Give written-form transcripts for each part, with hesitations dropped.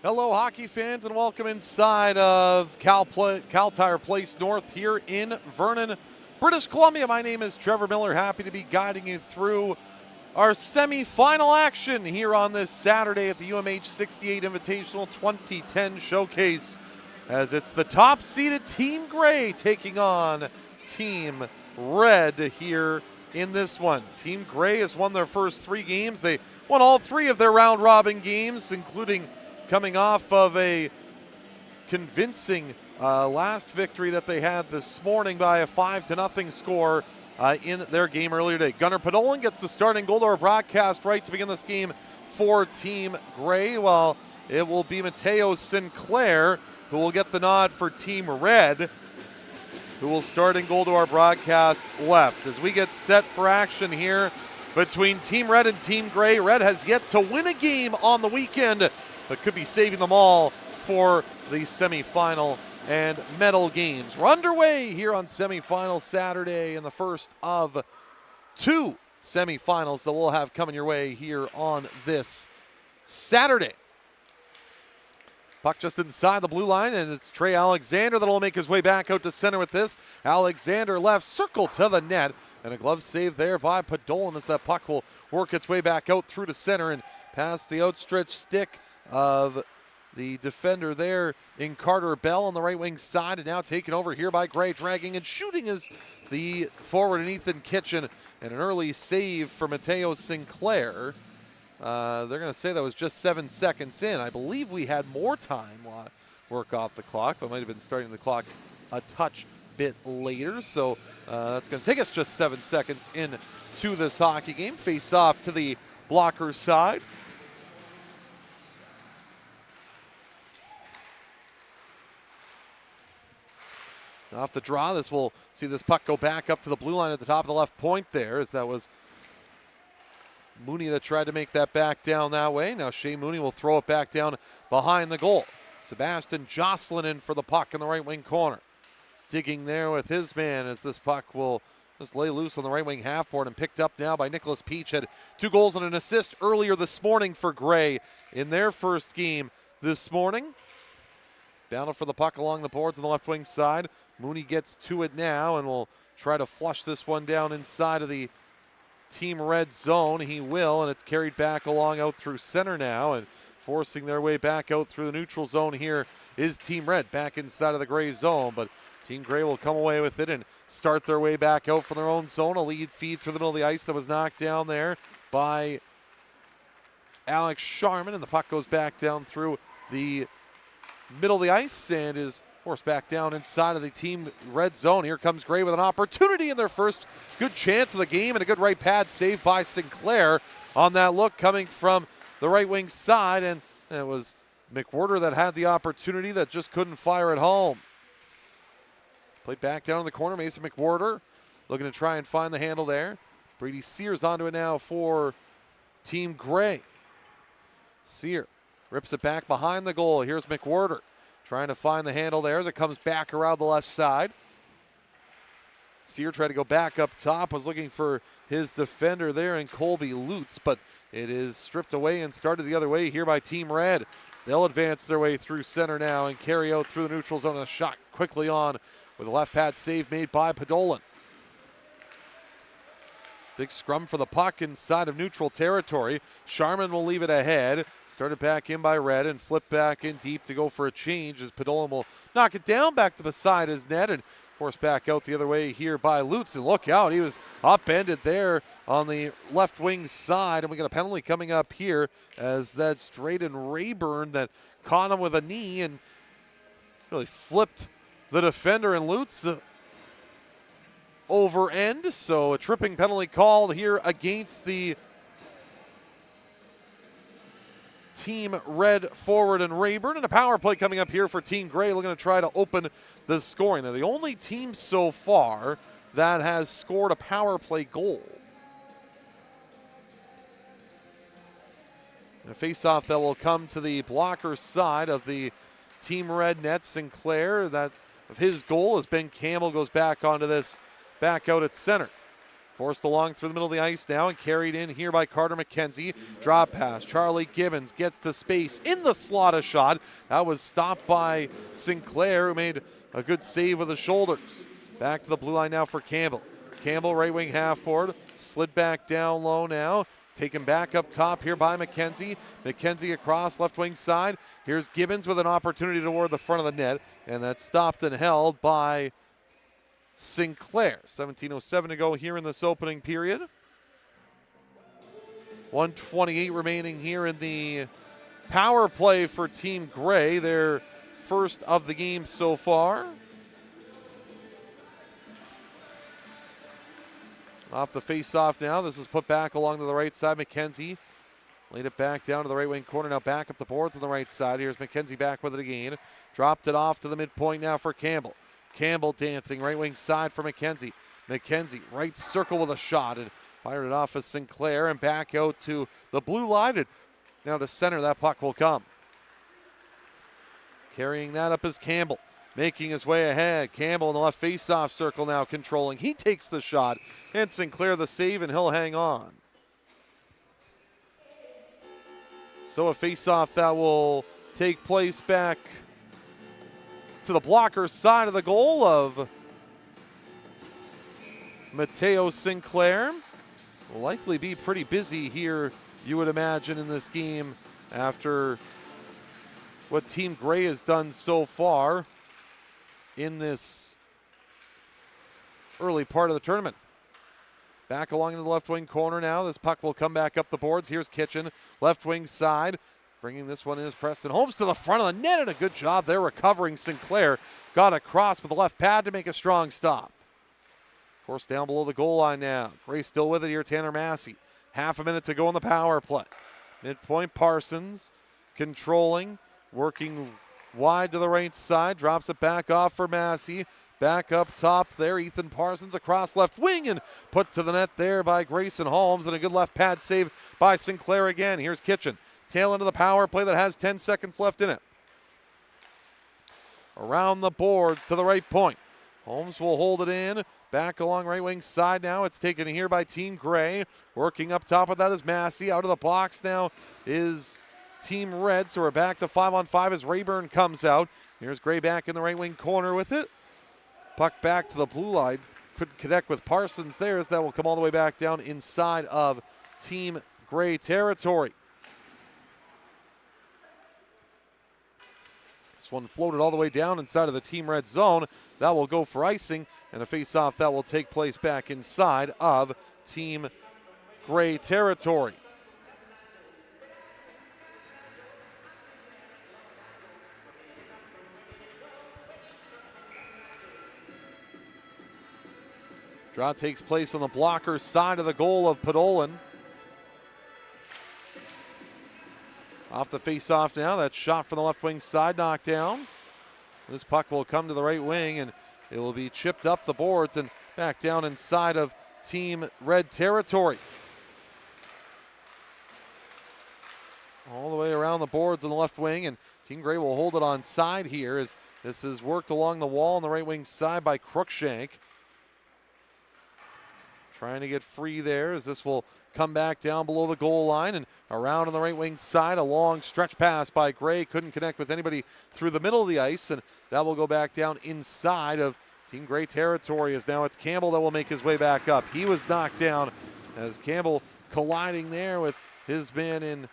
Hello, hockey fans, and welcome inside of Cal Tire Place North here in Vernon, British Columbia. My name is Trevor Miller. Happy to be guiding you through our semi-final action here on this Saturday at the UMH-68 Invitational 2010 Showcase, as it's the top-seeded Team Gray taking on Team Red here in this one. Team Gray has won their first 3 games. They won all 3 of their round-robin games, including coming off of a convincing last victory that they had this morning by a 5-0 score in their game earlier today. Gunnar Podolin gets the starting goal to our broadcast right to begin this game for Team Gray, while it will be Mateo Sinclair who will get the nod for Team Red, who will start in goal to our broadcast left. As we get set for action here between Team Red and Team Gray, Red has yet to win a game on the weekend, but could be saving them all for the semifinal and medal games. We're underway here on semifinal Saturday in the first of 2 semifinals that we'll have coming your way here on this Saturday. Puck just inside the blue line, and it's Trey Alexander that'll make his way back out to center with this. Alexander left circle to the net, and a glove save there by Podolin as that puck will work its way back out through to center and past the outstretched stick of the defender there in Carter Bell on the right wing side, and now taken over here by Gray. Dragging and shooting is the forward in Ethan Kitchen, and an early save for Mateo Sinclair. They're going to say that was just 7 seconds in. I believe we had more time work off the clock, but might have been starting the clock a touch bit later. So that's going to take us just 7 seconds into this hockey game. Face off to the blocker side. Off the draw, this will see this puck go back up to the blue line at the top of the left point there, as that was Mooney that tried to make that back down that way. Now Shea Mooney will throw it back down behind the goal. Sebastian Jocelyn in for the puck in the right wing corner. Digging there with his man as this puck will just lay loose on the right wing half board, and picked up now by Nicholas Peach. Had 2 goals and an assist earlier this morning for Gray in their first game this morning. Battle for the puck along the boards on the left wing side. Mooney gets to it now and will try to flush this one down inside of the Team Red zone. He will, and it's carried back along out through center now, and forcing their way back out through the neutral zone here is Team Red back inside of the Gray zone, but Team Gray will come away with it and start their way back out from their own zone. A lead feed through the middle of the ice that was knocked down there by Alex Sharman, and the puck goes back down through the middle of the ice and is forced back down inside of the Team Red zone. Here comes Gray with an opportunity in their first good chance of the game, and a good right pad save by Sinclair on that look coming from the right wing side, and it was McWhorter that had the opportunity that just couldn't fire it home. Played back down in the corner, Mason McWhorter looking to try and find the handle there. Brady Sears onto it now for Team Gray. Sear rips it back behind the goal. Here's McWhorter trying to find the handle there as it comes back around the left side. Sear tried to go back up top, was looking for his defender there in Colby Lutz, but it is stripped away and started the other way here by Team Red. They'll advance their way through center now and carry out through the neutral zone. A shot quickly on with a left pad save made by Podolin. Big scrum for the puck inside of neutral territory. Sharman will leave it ahead. Started back in by Red and flipped back in deep to go for a change as Podolin will knock it down back to beside his net and forced back out the other way here by Lutz. And look out, he was upended there on the left wing side. And we got a penalty coming up here as that's Drayden Rayburn that caught him with a knee and really flipped the defender, and Lutz over end. So a tripping penalty called here against the Team Red forward and Rayburn, and a power play coming up here for Team Gray, looking to try to open the scoring. They're the only team so far that has scored a power play goal. And a face-off that will come to the blocker side of the Team Red net. Sinclair, that of his goal as Ben Campbell goes back onto this, back out at center. Forced along through the middle of the ice now and carried in here by Carter McKenzie. Drop pass. Charlie Gibbons gets to space in the slot a shot. That was stopped by Sinclair, who made a good save with the shoulders. Back to the blue line now for Campbell. Campbell, right wing half board. Slid back down low now. Taken back up top here by McKenzie. McKenzie across left wing side. Here's Gibbons with an opportunity toward the front of the net. And that's stopped and held by Sinclair. 17:07 to go here in this opening period. 1:28 remaining here in the power play for Team Gray, their first of the game so far. Off the face-off now. This is put back along to the right side. McKenzie laid it back down to the right wing corner. Now back up the boards on the right side. Here's McKenzie back with it again. Dropped it off to the midpoint now for Campbell. Campbell dancing right wing side for McKenzie. McKenzie right circle with a shot and fired it off as Sinclair and back out to the blue line. And now to center, that puck will come. Carrying that up is Campbell, making his way ahead. Campbell in the left face-off circle now controlling. He takes the shot and Sinclair the save and he'll hang on. So a face-off that will take place back to the blocker's side of the goal of Mateo Sinclair. Will likely be pretty busy here, you would imagine, in this game after what Team Gray has done so far in this early part of the tournament. Back along in the left wing corner now. This puck will come back up the boards. Here's Kitchen, left wing side. Bringing this one in is Preston Holmes to the front of the net, and a good job there recovering. Sinclair got across with the left pad to make a strong stop. Forced down below the goal line now. Gray still with it here, Tanner Massey. Half a minute to go on the power play. Midpoint Parsons controlling, working wide to the right side. Drops it back off for Massey. Back up top there, Ethan Parsons across left wing and put to the net there by Grayson Holmes, and a good left pad save by Sinclair again. Here's Kitchen. Tail end of the power play that has 10 seconds left in it. Around the boards to the right point. Holmes will hold it in. Back along right wing side now. It's taken here by Team Gray. Working up top of that is Massey. Out of the box now is Team Red. So we're back to 5-on-5 as Rayburn comes out. Here's Gray back in the right wing corner with it. Puck back to the blue line. Couldn't connect with Parsons there, as that will come all the way back down inside of Team Gray territory. This one floated all the way down inside of the Team Red zone. That will go for icing, and a face-off that will take place back inside of Team Gray territory. Draw takes place on the blocker's side of the goal of Podolin. Off the face-off now. That shot from the left wing side, knocked down. This puck will come to the right wing, and it will be chipped up the boards and back down inside of Team Red territory. All the way around the boards on the left wing, and Team Gray will hold it on side here as this is worked along the wall on the right wing side by Cruikshank. Trying to get free there as this will come back down below the goal line and around on the right wing side. A long stretch pass by Gray. Couldn't connect with anybody through the middle of the ice, and that will go back down inside of Team Gray territory as now it's Campbell that will make his way back up. He was knocked down as Campbell colliding there with his man in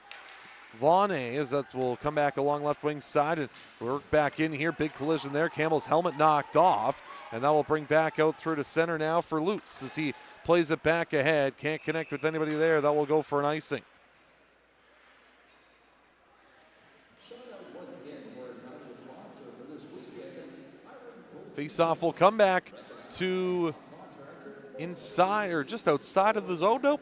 Vonnet, as that will come back along left wing side and work back in here. Big collision there. Campbell's helmet knocked off, and that will bring back out through to center now for Lutz as he plays it back ahead. Can't connect with anybody there. That will go for an icing. Face-off will come back to inside or just outside of the zone. Nope.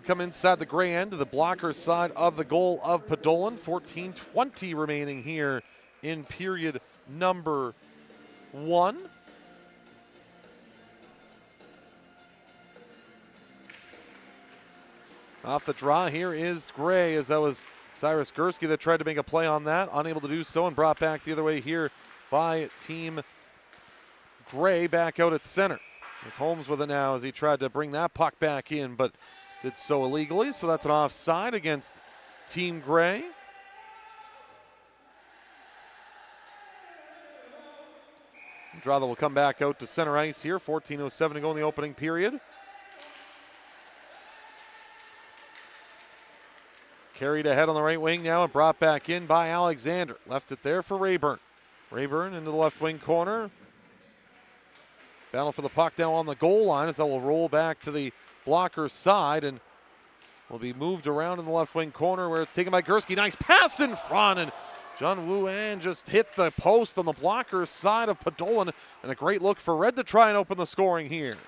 Come inside the Gray end to the blocker side of the goal of Podolin. 14:20 remaining here in period number 1. Off the draw here is Gray, as that was Cyrus Gursky that tried to make a play on that. Unable to do so and brought back the other way here by Team Gray back out at center. There's Holmes with it now as he tried to bring that puck back in, but did so illegally. So that's an offside against Team Gray. Andrada will come back out to center ice here. 14:07 to go in the opening period. Carried ahead on the right wing now and brought back in by Alexander. Left it there for Rayburn. Rayburn into the left wing corner. Battle for the puck now on the goal line as that will roll back to the blocker's side and will be moved around in the left wing corner where it's taken by Gursky. Nice pass in front, and John Wuan just hit the post on the blocker's side of Podolin, and a great look for Red to try and open the scoring here.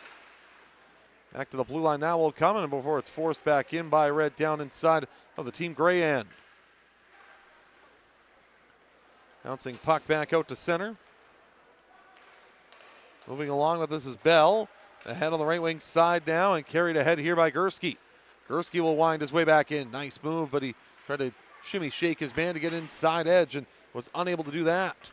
Back to the blue line now will come, and before it's forced back in by Red down inside of the Team Gray end. Bouncing puck back out to center. Moving along with this is Bell. Ahead on the right wing side now and carried ahead here by Gursky. Gursky will wind his way back in. Nice move, but he tried to shimmy shake his man to get inside edge and was unable to do that.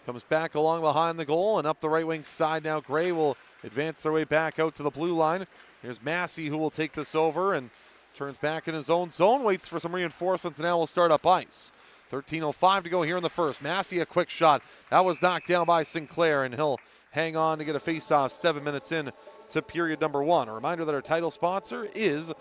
Comes back along behind the goal and up the right wing side now. Gray will advance their way back out to the blue line. Here's Massey who will take this over and turns back in his own zone, waits for some reinforcements, and now will start up ice. 13:05 to go here in the first. Massey a quick shot. That was knocked down by Sinclair, and he'll hang on to get a face-off 7 minutes in to period number one. A reminder that our title sponsor is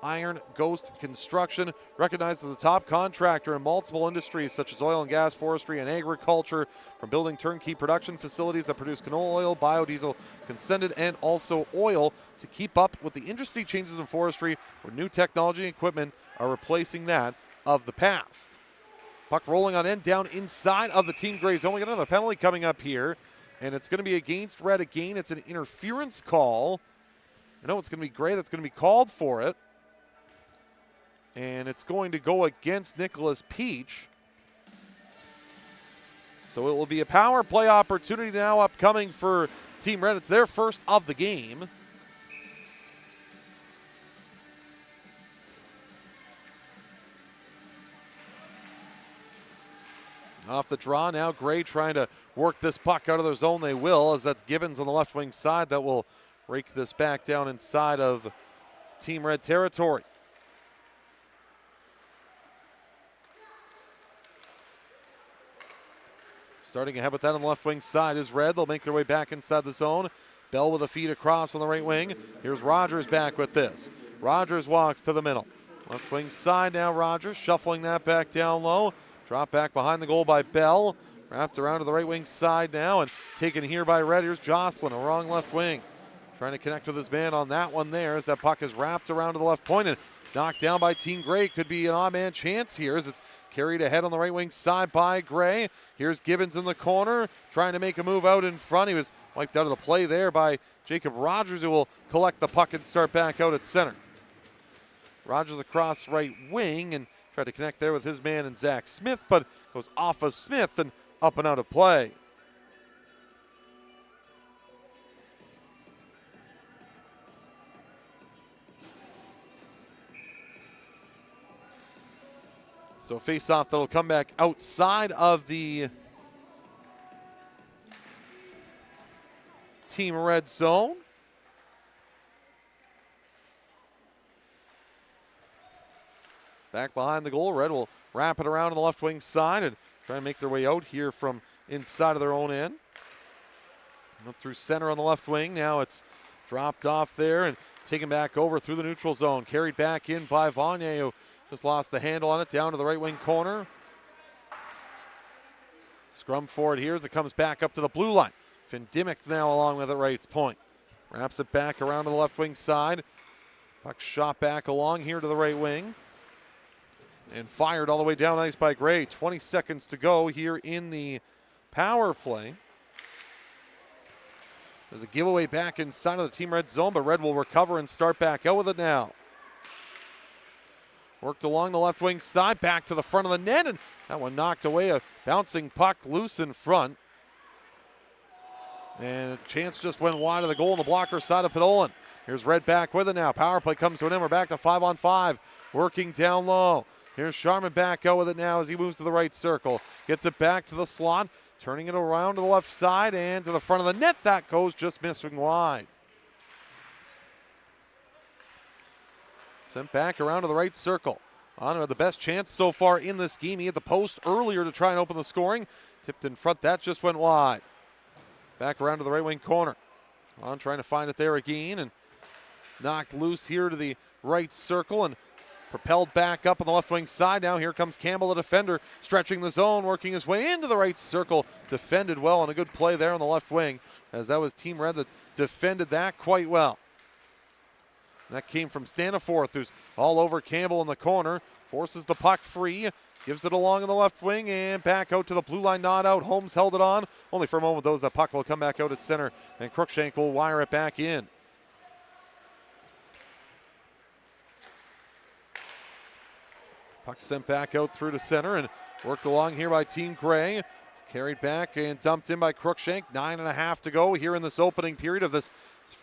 Iron Ghost Construction, recognized as the top contractor in multiple industries such as oil and gas, forestry, and agriculture, from building turnkey production facilities that produce canola oil, biodiesel, consented, and also oil to keep up with the industry changes in forestry where new technology and equipment are replacing that of the past. Puck rolling on end down inside of the Team Gray zone. We got another penalty coming up here, and it's going to be against Red again. It's an interference call. I know it's going to be Gray that's going to be called for it. And it's going to go against Nicholas Peach. So it will be a power play opportunity now upcoming for Team Red. It's their first of the game. Off the draw now, Gray trying to work this puck out of their zone. They will, as that's Gibbons on the left wing side that will rake this back down inside of Team Red territory. Starting ahead with that on the left wing side is Red. They'll make their way back inside the zone. Bell with a feed across on the right wing. Here's Rogers back with this. Rogers walks to the middle. Left wing side now, Rogers shuffling that back down low. Drop back behind the goal by Bell. Wrapped around to the right wing side now and taken here by Red. Here's Jocelyn, a wrong left wing. Trying to connect with his man on that one there as that puck is wrapped around to the left point and knocked down by Team Gray. Could be an odd man chance here as it's carried ahead on the right wing side by Gray. Here's Gibbons in the corner, trying to make a move out in front. He was wiped out of the play there by Jacob Rogers, who will collect the puck and start back out at center. Rogers across right wing and tried to connect there with his man and Zach Smith, but goes off of Smith and up and out of play. So face-off that'll come back outside of the Team Red zone. Back behind the goal, Red will wrap it around on the left wing side and try to make their way out here from inside of their own end. Up through center on the left wing. Now it's dropped off there and taken back over through the neutral zone. Carried back in by Vanier, who just lost the handle on it, down to the right wing corner. Scrum for it here as it comes back up to the blue line. Finn Dimmick now along with it right point. Wraps it back around to the left wing side. Puck shot back along here to the right wing. And fired all the way down ice by Gray. 20 seconds to go here in the power play. There's a giveaway back inside of the Team Red zone, but Red will recover and start back out with it now. Worked along the left wing side, back to the front of the net, and that one knocked away. A bouncing puck loose in front. And a chance just went wide of the goal on the blocker side of Podolin. Here's Red back with it now. Power play comes to an end. We're back to 5-on-5. Working down low. Here's Sharman back out with it now as he moves to the right circle. Gets it back to the slot. Turning it around to the left side and to the front of the net. That goes just missing wide. Sent back around to the right circle. On had the best chance so far in this game. He had the post earlier to try and open the scoring. Tipped in front, that just went wide. Back around to the right wing corner. On trying to find it there again and knocked loose here to the right circle and propelled back up on the left wing side. Now here comes Campbell, the defender, stretching the zone, working his way into the right circle. Defended well and a good play there on the left wing, as that was Team Red that defended that quite well. That came from Staniforth, who's all over Campbell in the corner. Forces the puck free. Gives it along in the left wing and back out to the blue line, not out. Holmes held it on. Only for a moment, though, as that puck will come back out at center, and Cruikshank will wire it back in. Puck sent back out through to center and worked along here by Team Gray. Carried back and dumped in by Cruikshank. 9.5 to go here in this opening period of this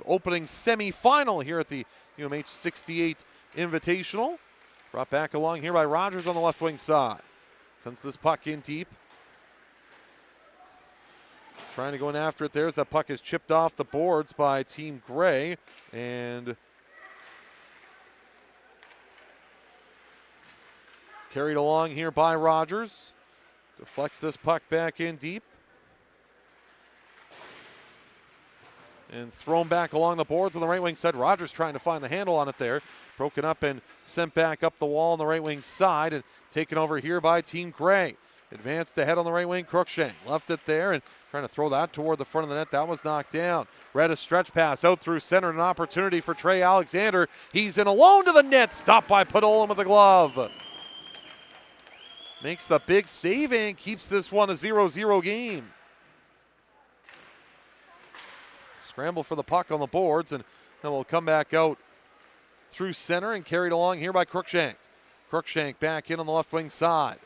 opening semifinal here at the UMH-68 Invitational. Brought back along here by Rogers on the left wing side. Sends this puck in deep. Trying to go in after it there as that puck is chipped off the boards by Team Gray. And carried along here by Rogers. Deflects this puck back in deep. And thrown back along the boards on the right wing side. Rogers trying to find the handle on it there. Broken up and sent back up the wall on the right wing side and taken over here by Team Gray. Advanced ahead on the right wing, Cruikshank. Left it there and trying to throw that toward the front of the net. That was knocked down. Red a stretch pass out through center. An opportunity for Trey Alexander. He's in alone to the net. Stopped by Podolin with the glove. Makes the big save and keeps this one a 0-0 game. Scramble for the puck on the boards, and then we'll come back out through center and carried along here by Cruikshank. Cruikshank back in on the left wing side.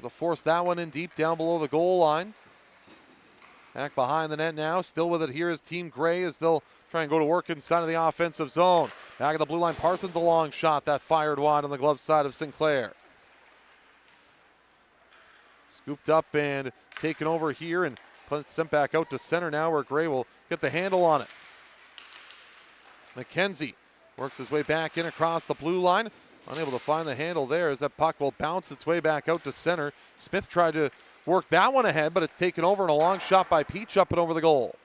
They'll force that one in deep down below the goal line. Back behind the net now. Still with it here is Team Gray as they'll try and go to work inside of the offensive zone. Back of the blue line, Parsons, a long shot that fired wide on the glove side of Sinclair. Scooped up and taken over here and sent back out to center now where Gray will get the handle on it. McKenzie works his way back in across the blue line. Unable to find the handle there as that puck will bounce its way back out to center. Smith tried to work that one ahead, but it's taken over and a long shot by Peach up and over the goal.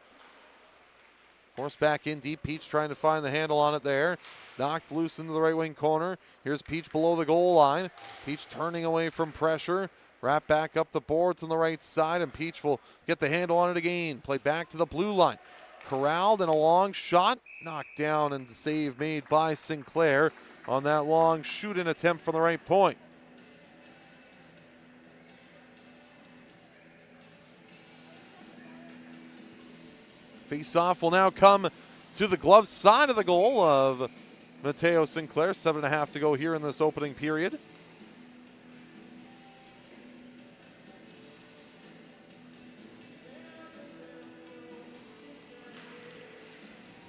Forced back in deep. Peach trying to find the handle on it there. Knocked loose into the right wing corner. Here's Peach below the goal line. Peach turning away from pressure. Wrap back up the boards on the right side, and Peach will get the handle on it again. Play back to the blue line. Corralled and a long shot. Knocked down and save made by Sinclair on that long shoot-in attempt from the right point. Face-off will now come to the glove side of the goal of Mateo Sinclair. 7.5 to go here in this opening period.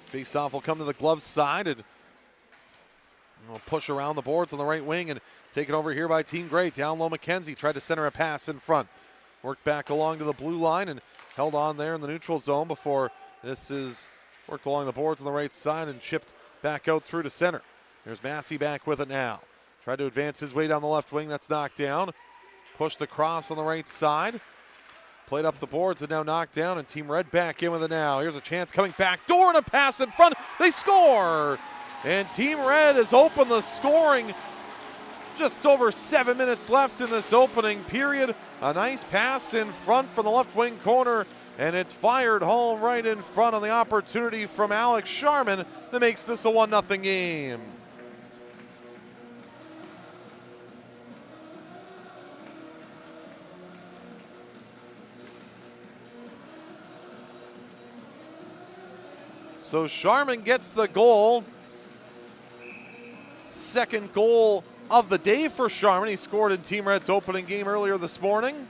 Face-off will come to the glove side and we'll push around the boards on the right wing and taken over here by Team Gray. Down low, McKenzie tried to center a pass in front. Worked back along to the blue line and held on there in the neutral zone before this is worked along the boards on the right side and chipped back out through to center. There's Massey back with it now. Tried to advance his way down the left wing. That's knocked down. Pushed across on the right side. Played up the boards and now knocked down, and Team Red back in with it now. Here's a chance coming back door and a pass in front. They score! And Team Red has opened the scoring. Just over 7 minutes left in this opening period. A nice pass in front from the left wing corner, and it's fired home right in front on the opportunity from Alex Sharman that makes this a 1-0 game. So Sharman gets the goal. Second goal of the day for Sharman. He scored in Team Red's opening game earlier this morning.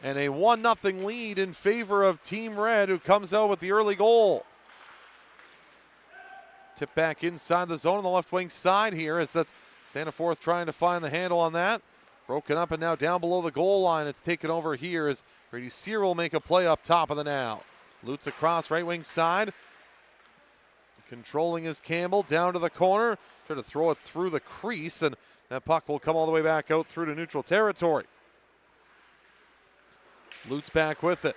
And a 1-0 lead in favor of Team Red, who comes out with the early goal. Tip back inside the zone on the left wing side here as that's Staniforth trying to find the handle on that. Broken up and now down below the goal line. It's taken over here as Brady Sear will make a play up top of the now. Lutz across right wing side. Controlling is Campbell, down to the corner. Try to throw it through the crease, and that puck will come all the way back out through to neutral territory. Lutz back with it.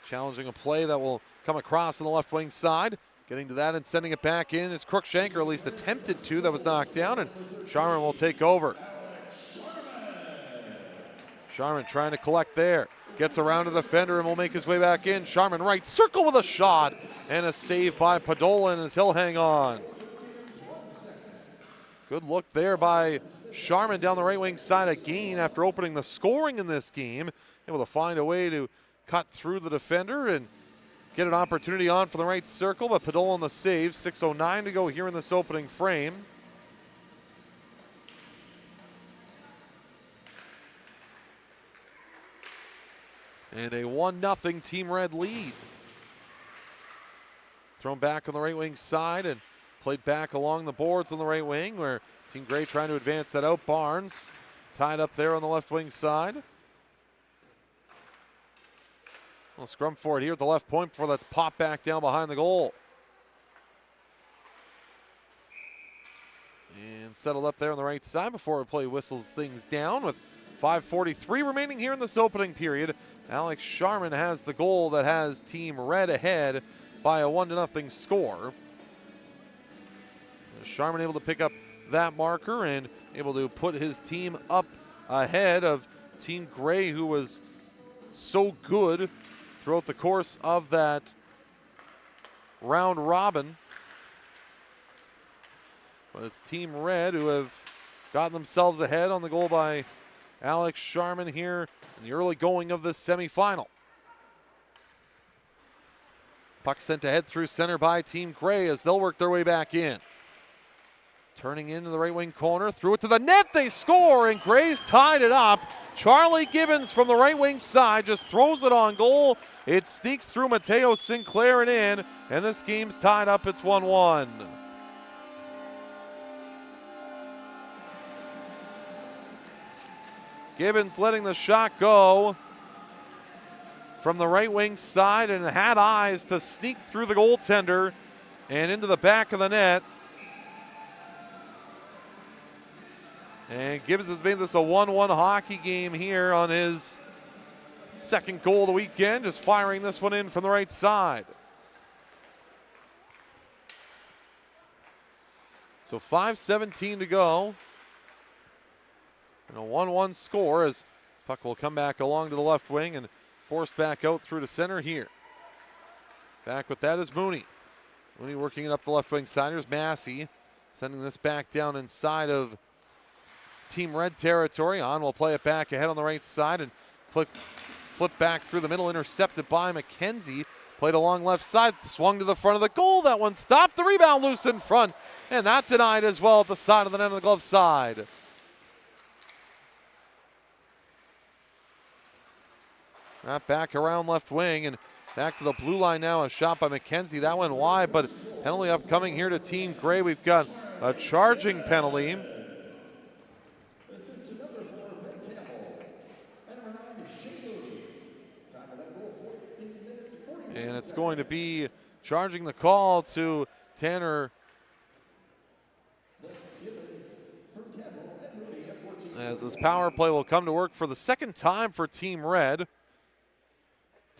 Challenging a play that will come across on the left wing side. Getting to that and sending it back in is Crookshanker, at least attempted to. That was knocked down, and Sharman will take over. Sharman trying to collect there. Gets around a defender and will make his way back in. Sharman right circle with a shot, and a save by Podolin as he'll hang on. Good look there by Sharman down the right wing side again after opening the scoring in this game. Able to find a way to cut through the defender and get an opportunity on for the right circle, but Podolin the save. 6:09 to go here in this opening frame. And a 1-0 Team Red lead. Thrown back on the right wing side and played back along the boards on the right wing, where Team Gray trying to advance that out. Barnes tied up there on the left wing side. We'll scrum for it here at the left point before that's popped back down behind the goal. And settled up there on the right side before play whistles things down with 5:43 remaining here in this opening period. Alex Sharman has the goal that has Team Red ahead by a 1-0 score. Sharman able to pick up that marker and able to put his team up ahead of Team Gray, who was so good throughout the course of that round robin. But it's Team Red who have gotten themselves ahead on the goal by Alex Sharman here in the early going of this semifinal. Puck sent ahead through center by Team Gray as they'll work their way back in. Turning into the right wing corner, threw it to the net, they score, and Gray's tied it up. Charlie Gibbons from the right wing side just throws it on goal. It sneaks through Mateo Sinclair and in, and this game's tied up, it's 1-1. Gibbons letting the shot go from the right wing side and had eyes to sneak through the goaltender and into the back of the net. And Gibbons has made this a 1-1 hockey game here on his second goal of the weekend, just firing this one in from the right side. So 5:17 to go. And a 1-1 score as puck will come back along to the left wing and forced back out through to center here. Back with that is Mooney. Mooney working it up the left wing side. Here's Massey sending this back down inside of Team Red territory. On will play it back ahead on the right side and flip back through the middle, intercepted by McKenzie. Played along left side, swung to the front of the goal. That one stopped, the rebound loose in front, and that denied as well at the side of the net on the glove side. Not back around left wing and back to the blue line now. A shot by McKenzie. That went wide, but penalty upcoming here to Team Gray. We've got a charging penalty. And it's going to be charging the call to Tanner. As this power play will come to work for the second time for Team Red.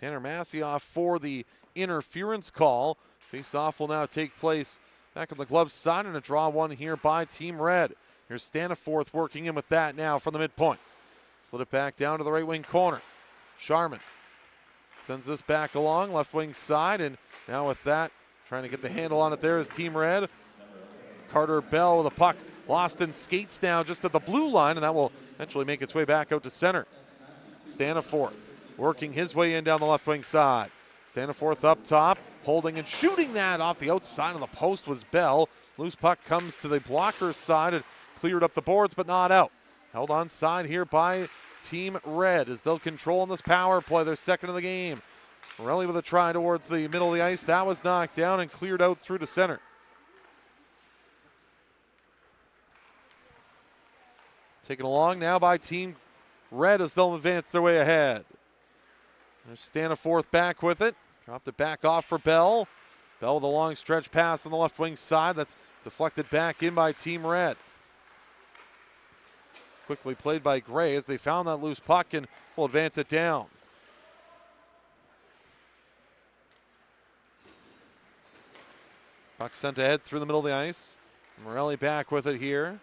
Tanner Massey off for the interference call. Face-off will now take place back on the glove side, and a draw one here by Team Red. Here's Staniforth working in with that now from the midpoint. Slid it back down to the right wing corner. Sharman sends this back along, left wing side, and now with that, trying to get the handle on it there is Team Red. Carter Bell with a puck lost in skates now just at the blue line, and that will eventually make its way back out to center. Staniforth working his way in down the left wing side. Staniforth up top, holding and shooting that off the outside of the post was Bell. Loose puck comes to the blocker's side and cleared up the boards, but not out. Held on side here by Team Red as they'll control in this power play. Their second of the game. Morelli with a try towards the middle of the ice. That was knocked down and cleared out through to center. Taken along now by Team Red as they'll advance their way ahead. There's Staniforth back with it. Dropped it back off for Bell. Bell with a long stretch pass on the left wing side. That's deflected back in by Team Red. Quickly played by Gray as they found that loose puck and will advance it down. Puck sent ahead through the middle of the ice. Morelli back with it here.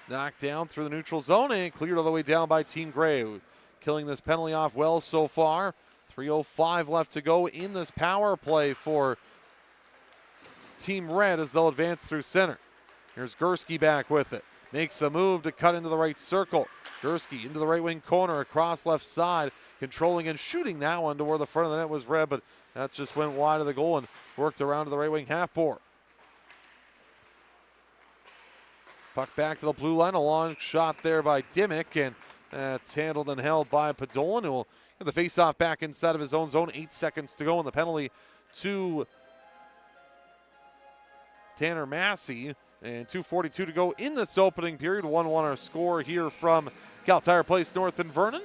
Knocked down through the neutral zone and cleared all the way down by Team Gray, who's killing this penalty off well so far. 3:05 left to go in this power play for Team Red as they'll advance through center. Here's Gursky back with it. Makes a move to cut into the right circle. Gursky into the right wing corner across left side, controlling and shooting that one to where the front of the net was Red, but that just went wide of the goal and worked around to the right wing half board. Puck back to the blue line, a long shot there by Dimmick, and that's handled and held by Podolin, who will get the faceoff back inside of his own zone. 8 seconds to go, and the penalty to Tanner Massey, and 2:42 to go in this opening period. 1-1 our score here from Cal Tire Place North in Vernon.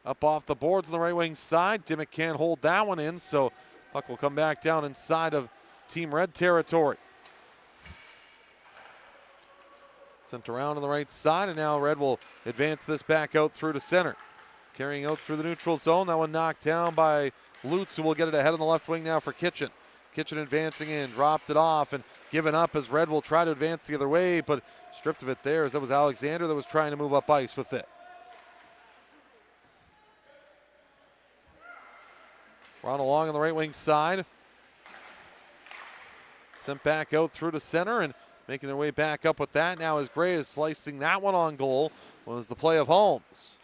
Up off the boards on the right wing side. Dimmick can't hold that one in, so puck will come back down inside of Team Red territory. Sent around on the right side, and now Red will advance this back out through to center. Carrying out through the neutral zone. That one knocked down by Lutz, who will get it ahead on the left wing now for Kitchen. Kitchen advancing in, dropped it off and given up as Red will try to advance the other way, but stripped of it there as that was Alexander that was trying to move up ice with it. Run along on the right wing side. Sent back out through to center and making their way back up with that. Now as Gray is slicing that one on goal was the play of Holmes.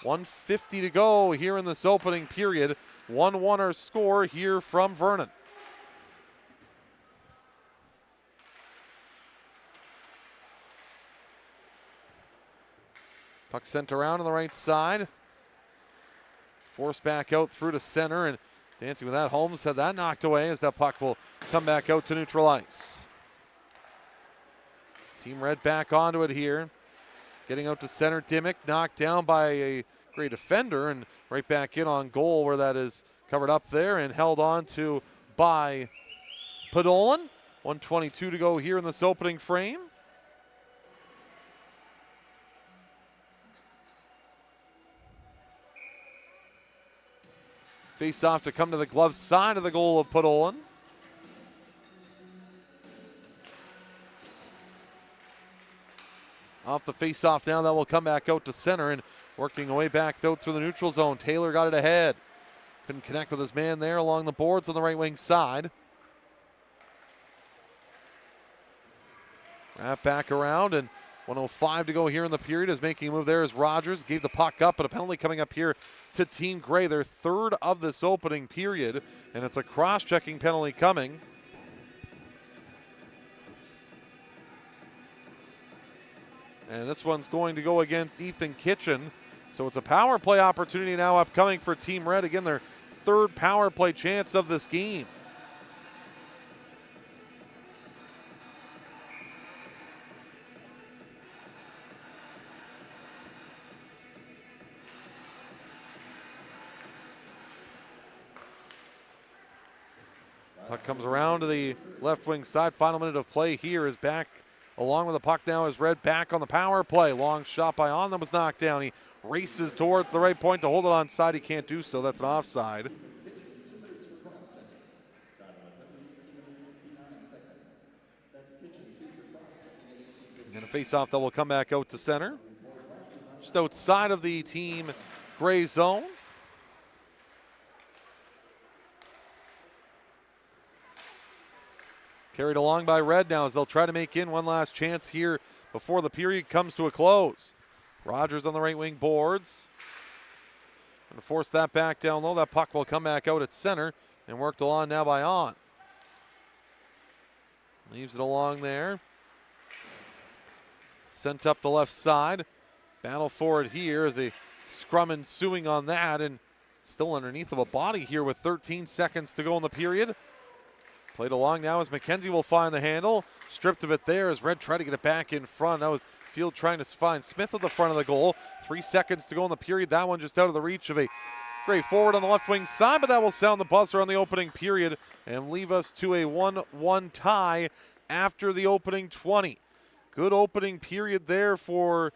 1:50 to go here in this opening period. 1-1 our score here from Vernon. Puck sent around on the right side. Forced back out through to center, and dancing with that, Holmes had that knocked away as that puck will come back out to neutral ice. Team Red back onto it here. Getting out to center, Dimmick knocked down by a great defender and right back in on goal where that is covered up there and held on to by Podolin. 1:22 to go here in this opening frame. Face off to come to the glove side of the goal of Podolin. Off the face-off now, that will come back out to center and working away back out through the neutral zone. Taylor got it ahead. Couldn't connect with his man there along the boards on the right wing side. Wrap back around and 1:05 to go here in the period. Is making a move there as Rogers gave the puck up, but a penalty coming up here to Team Gray, their third of this opening period, and it's a cross-checking penalty coming. And this one's going to go against Ethan Kitchen. So it's a power play opportunity now upcoming for Team Red. Again, their third power play chance of this game. Puck comes around to the left wing side. Final minute of play here is back along with the puck now is Red back on the power play. Long shot by On that was knocked down. He races towards the right point to hold it on side. He can't do so. That's an offside. And a face-off that will come back out to center. Just outside of the Team Gray zone. Carried along by Red now as they'll try to make in one last chance here before the period comes to a close. Rogers on the right wing boards. Going to force that back down low. That puck will come back out at center and worked along now by On. Leaves it along there. Sent up the left side. Battle for it here as a scrum ensuing on that and still underneath of a body here with 13 seconds to go in the period. Played along now as McKenzie will find the handle. Stripped of it there as Red tried to get it back in front. That was Field trying to find Smith at the front of the goal. 3 seconds to go in the period. That one just out of the reach of a great forward on the left wing side, but that will sound the buzzer on the opening period and leave us to a 1-1 tie after the opening 20. Good opening period there for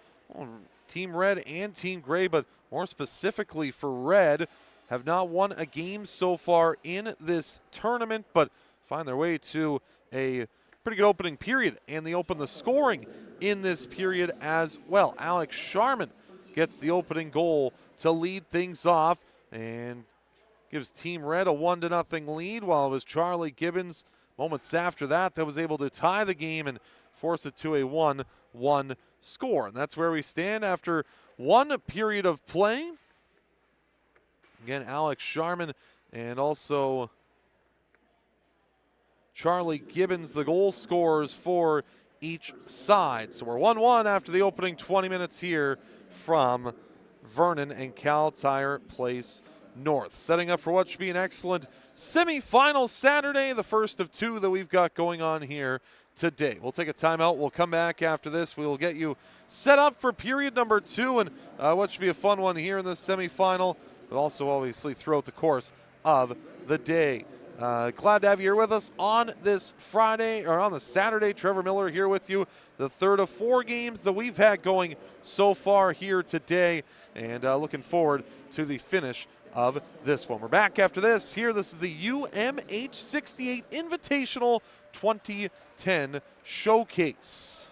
Team Red and Team Gray, but more specifically for Red. Have not won a game so far in this tournament, but find their way to a pretty good opening period, and they open the scoring in this period as well. Alex Sharman gets the opening goal to lead things off and gives Team Red a 1-0 lead, while it was Charlie Gibbons moments after that that was able to tie the game and force it to a 1-1 score. And that's where we stand after one period of play. Again, Alex Sharman and also Charlie Gibbons, the goal scorers for each side. So we're 1-1 after the opening 20 minutes here from Vernon and Cal Tire Place North. Setting up for what should be an excellent semifinal Saturday, the first of two that we've got going on here today. We'll take a timeout. We'll come back after this. We will get you set up for period number 2 and what should be a fun one here in this semifinal, but also obviously throughout the course of the day. Glad to have you here with us on this Friday, or on the Saturday. Trevor Miller here with you. The third of 4 games that we've had going so far here today, and looking forward to the finish of this one. We're back after this. This is the UMH-68 Invitational 2010 Showcase.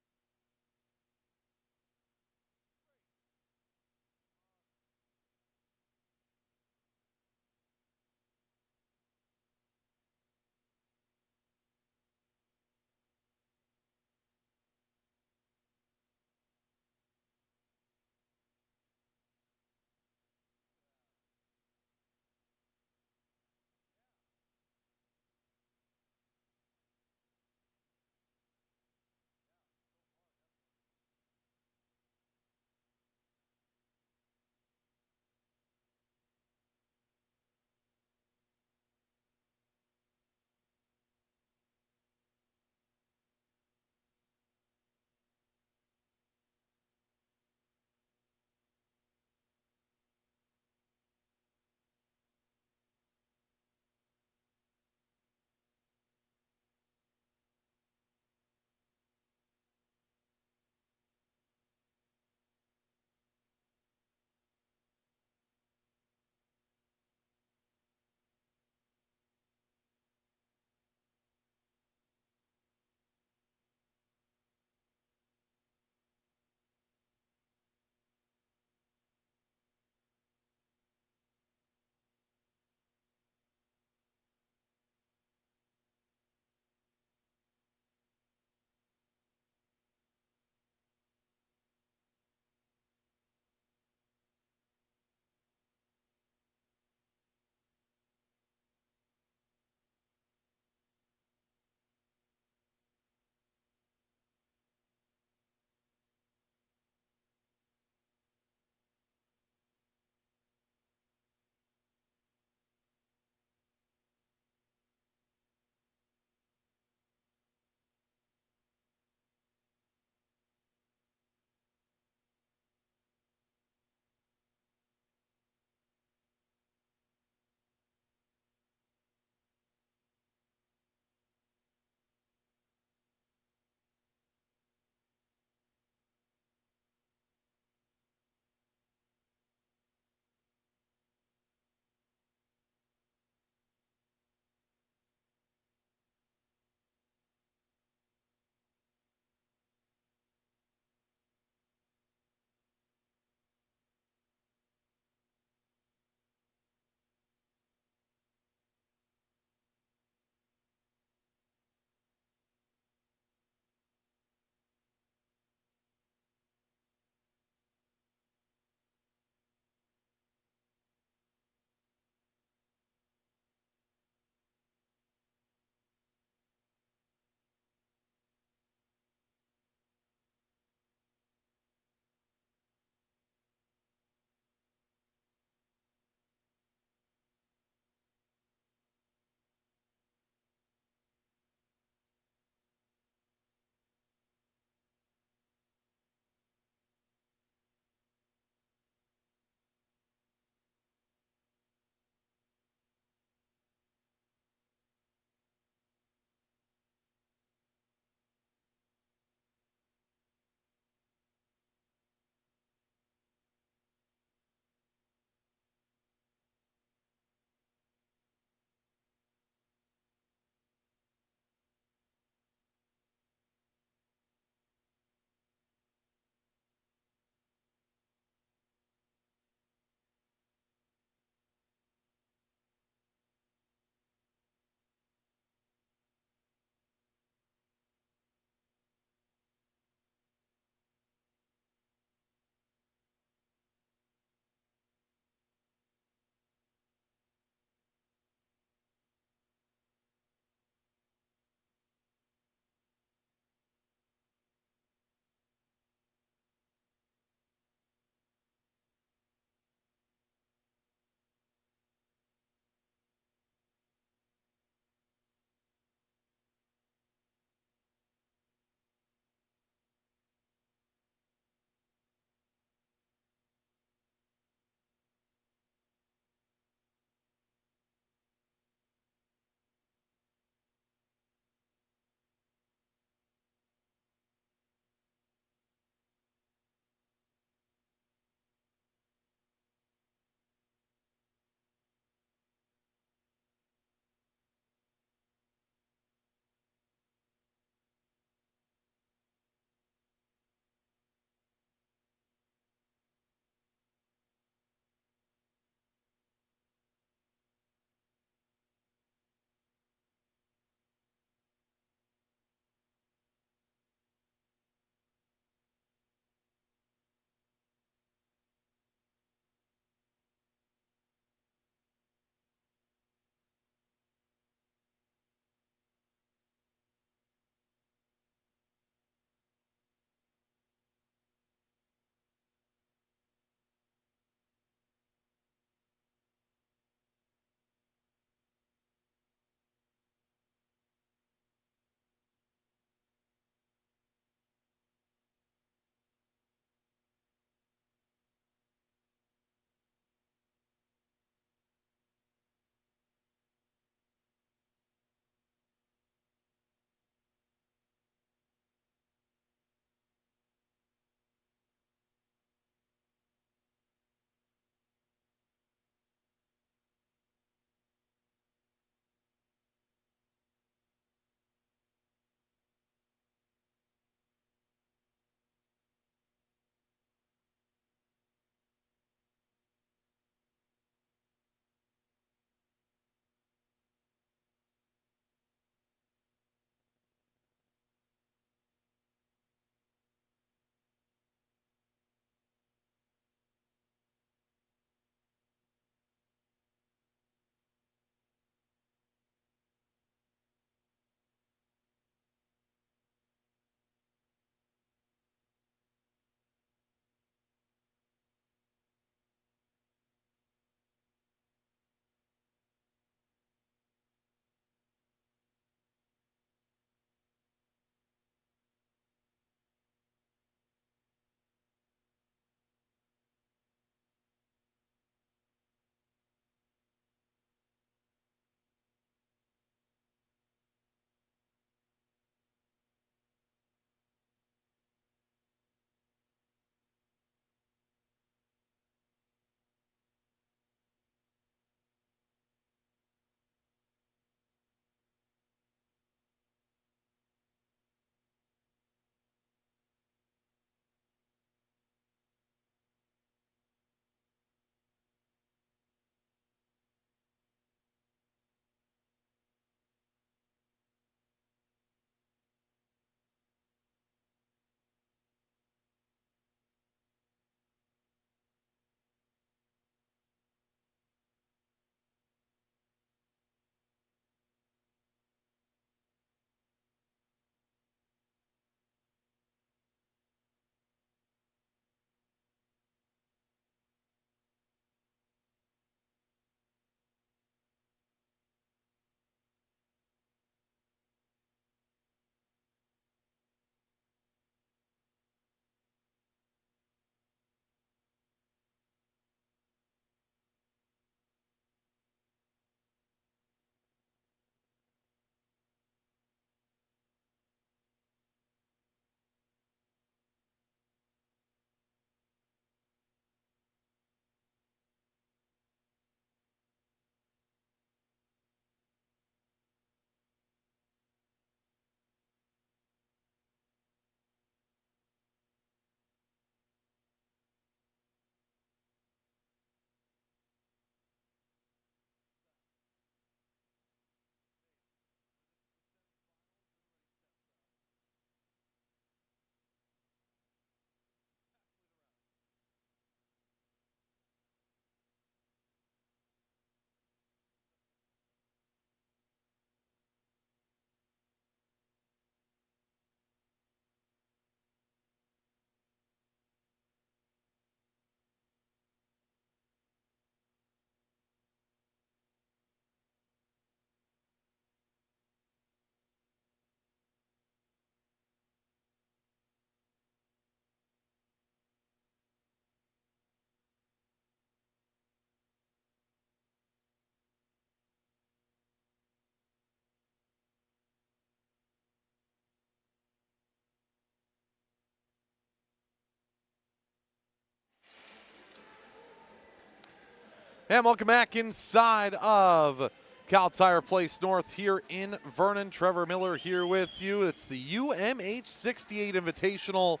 And welcome back inside of Cal Tire Place North here in Vernon. Trevor Miller here with you. It's the UMH-68 Invitational,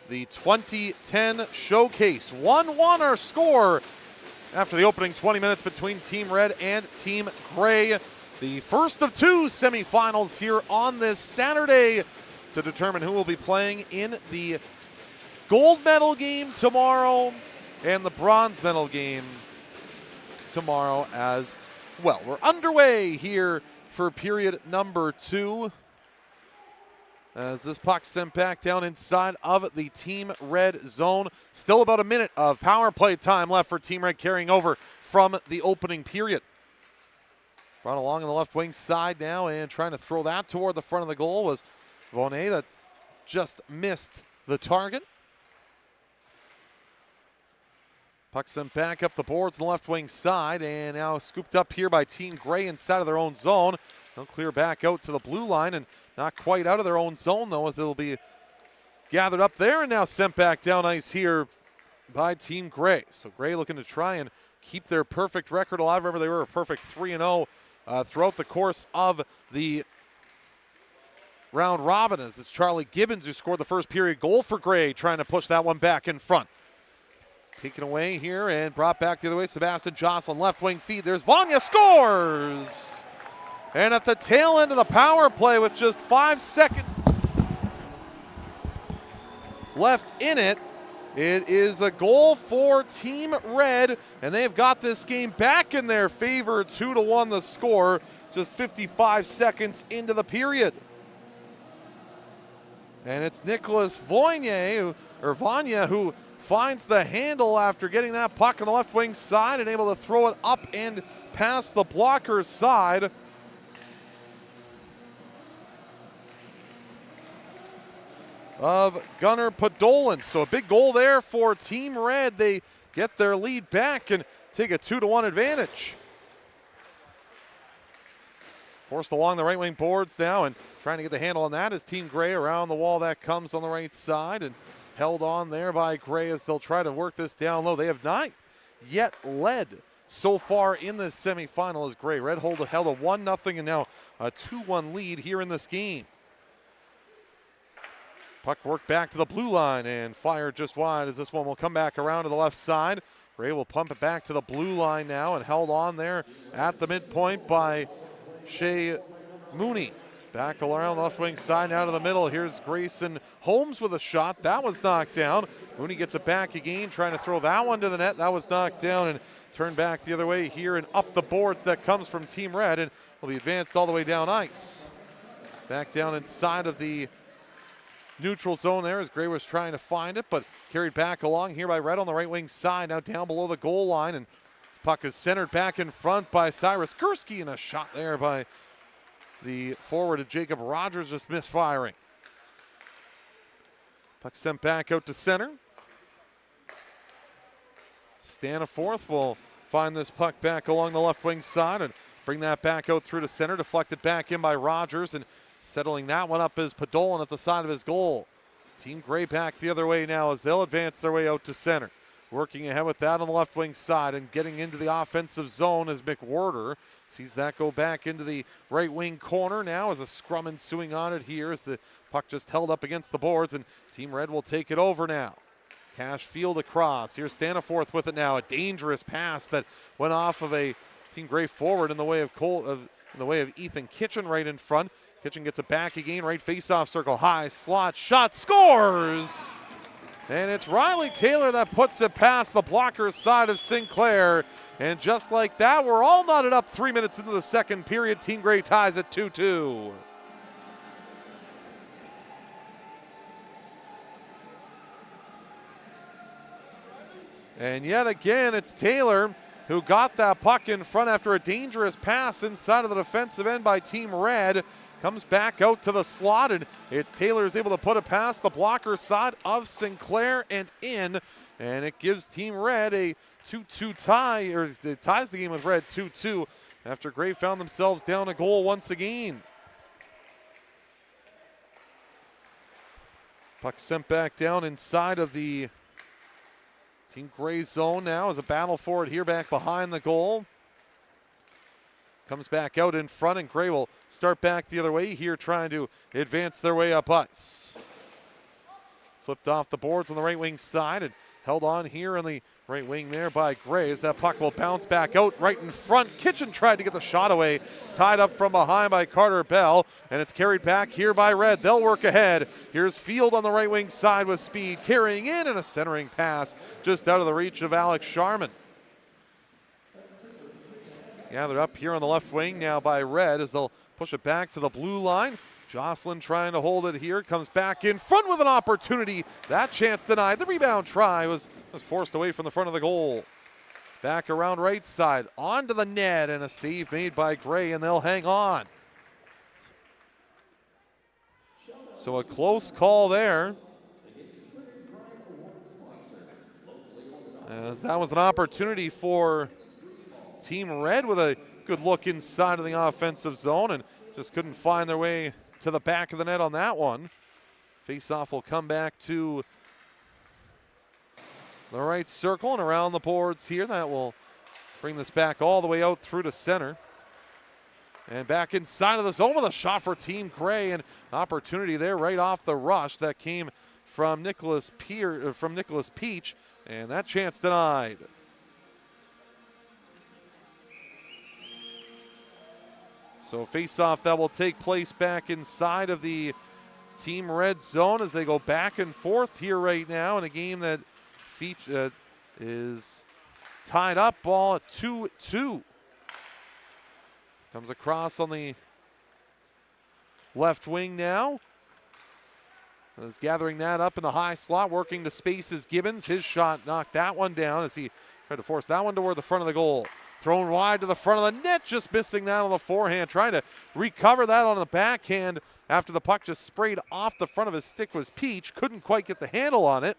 the 2010 Showcase. 1-1 our score after the opening 20 minutes between Team Red and Team Gray. The first of two semifinals here on this Saturday to determine who will be playing in the gold medal game tomorrow and the bronze medal game tomorrow as well. We're underway here for period number 2 as this puck sent back down inside of the Team Red zone. Still about a minute of power play time left for Team Red, carrying over from the opening period. Brought along on the left wing side now and trying to throw that toward the front of the goal was Vonnet that just missed the target. Puck sent back up the boards on the left wing side and now scooped up here by Team Gray inside of their own zone. They'll clear back out to the blue line and not quite out of their own zone though, as it'll be gathered up there and now sent back down ice here by Team Gray. So Gray looking to try and keep their perfect record alive. Remember, they were a perfect 3-0 throughout the course of the round robin, as it's Charlie Gibbons who scored the first period goal for Gray, trying to push that one back in front. Taken away here and brought back the other way. Sebastian Jocelyn, left wing feed. There's Vanya, scores! And at the tail end of the power play with just 5 seconds left in it, it is a goal for Team Red, and they've got this game back in their favor. 2-1 the score, just 55 seconds into the period. And it's Nicholas Vanya who finds the handle after getting that puck on the left wing side and able to throw it up and past the blocker's side. Of Gunnar Podolin. So a big goal there for Team Red. They get their lead back and take a 2-1 advantage. Forced along the right wing boards now and trying to get the handle on that is Team Gray. Around the wall that comes on the right side and held on there by Gray as they'll try to work this down low. They have not yet led so far in this semifinal as Gray. Red held a 1-0 and now a 2-1 lead here in this game. Puck worked back to the blue line and fired just wide as this one will come back around to the left side. Gray will pump it back to the blue line now and held on there at the midpoint by Shea Mooney. Back around the left wing side now to the middle. Here's Grayson Holmes with a shot. That was knocked down. Mooney gets it back again, trying to throw that one to the net. That was knocked down and turned back the other way here and up the boards that comes from Team Red and will be advanced all the way down ice. Back down inside of the neutral zone there as Gray was trying to find it, but carried back along here by Red on the right wing side, now down below the goal line, and this puck is centered back in front by Cyrus Gursky, and a shot there by the forward of Jacob Rogers, just misfiring. Puck sent back out to center. Staniforth will find this puck back along the left wing side and bring that back out through to center, deflected back in by Rogers, and settling that one up is Podolin at the side of his goal. Team Gray back the other way now as they'll advance their way out to center. Working ahead with that on the left wing side and getting into the offensive zone as McWhorter sees that go back into the right wing corner now as a scrum ensuing on it here as the puck just held up against the boards and Team Red will take it over now. Cash field across. Here's Staniforth with it now. A dangerous pass that went off of a Team Gray forward in the way of Ethan Kitchen right in front. Kitchen gets it back again, right face-off circle, high slot shot, scores! And it's Riley Taylor that puts it past the blocker's side of Sinclair. And just like that, we're all knotted up 3 minutes into the second period. Team Gray ties at 2-2. And yet again, it's Taylor who got that puck in front after a dangerous pass inside of the defensive end by Team Red. Comes back out to the slot, and it's Taylor who's able to put it past the blocker side of Sinclair and in. And it gives Team Red a 2-2 tie, or it ties the game with Red 2-2 after Gray found themselves down a goal once again. Puck sent back down inside of the Team Gray's zone now is a battle for it here back behind the goal. Comes back out in front, and Gray will start back the other way here, trying to advance their way up ice. Flipped off the boards on the right wing side and held on here on the right wing there by Gray as that puck will bounce back out right in front. Kitchen tried to get the shot away, tied up from behind by Carter Bell, and it's carried back here by Red. They'll work ahead. Here's Field on the right wing side with speed, carrying in, and a centering pass just out of the reach of Alex Sharman. Gathered up here on the left wing now by Red as they'll push it back to the blue line. Jocelyn trying to hold it here, comes back in front with an opportunity. That chance denied. The rebound try was forced away from the front of the goal. Back around right side, onto the net, and a save made by Gray, and they'll hang on. So a close call there. As that was an opportunity for Team Red with a good look inside of the offensive zone, and just couldn't find their way to the back of the net on that one. Faceoff will come back to the right circle and around the boards here. That will bring this back all the way out through to center. And back inside of the zone with a shot for Team Gray, and an opportunity there right off the rush that came from Nicholas Peach, and that chance denied. So face-off that will take place back inside of the Team Red zone as they go back and forth here right now in a game that is tied up, ball at 2-2. Comes across on the left wing now. Is gathering that up in the high slot, working to space is Gibbons. His shot knocked that one down as he tried to force that one toward the front of the goal. Thrown wide to the front of the net, just missing that on the forehand. Trying to recover that on the backhand after the puck just sprayed off the front of his stick was Peach. Couldn't quite get the handle on it.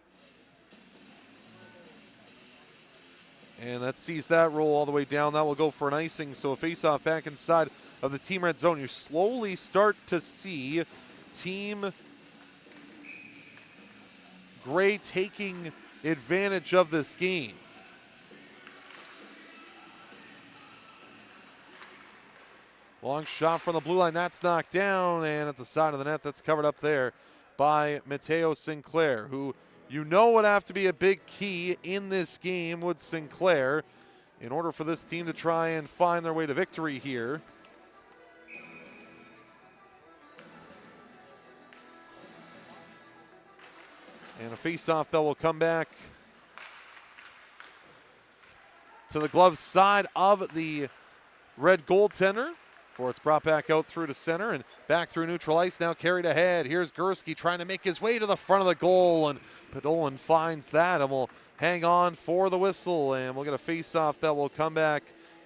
And that sees that roll all the way down. That will go for an icing. So a face-off back inside of the Team Red zone. You slowly start to see Team Gray taking advantage of this game. Long shot from the blue line, that's knocked down, and at the side of the net, that's covered up there by Mateo Sinclair, who you know would have to be a big key in this game with Sinclair in order for this team to try and find their way to victory here. And a face-off that will come back to the glove side of the Red goaltender. Before it's brought back out through to center and back through neutral ice, now carried ahead. Here's Gursky trying to make his way to the front of the goal, and Podolin finds that and will hang on for the whistle, and we'll get a face-off that will come back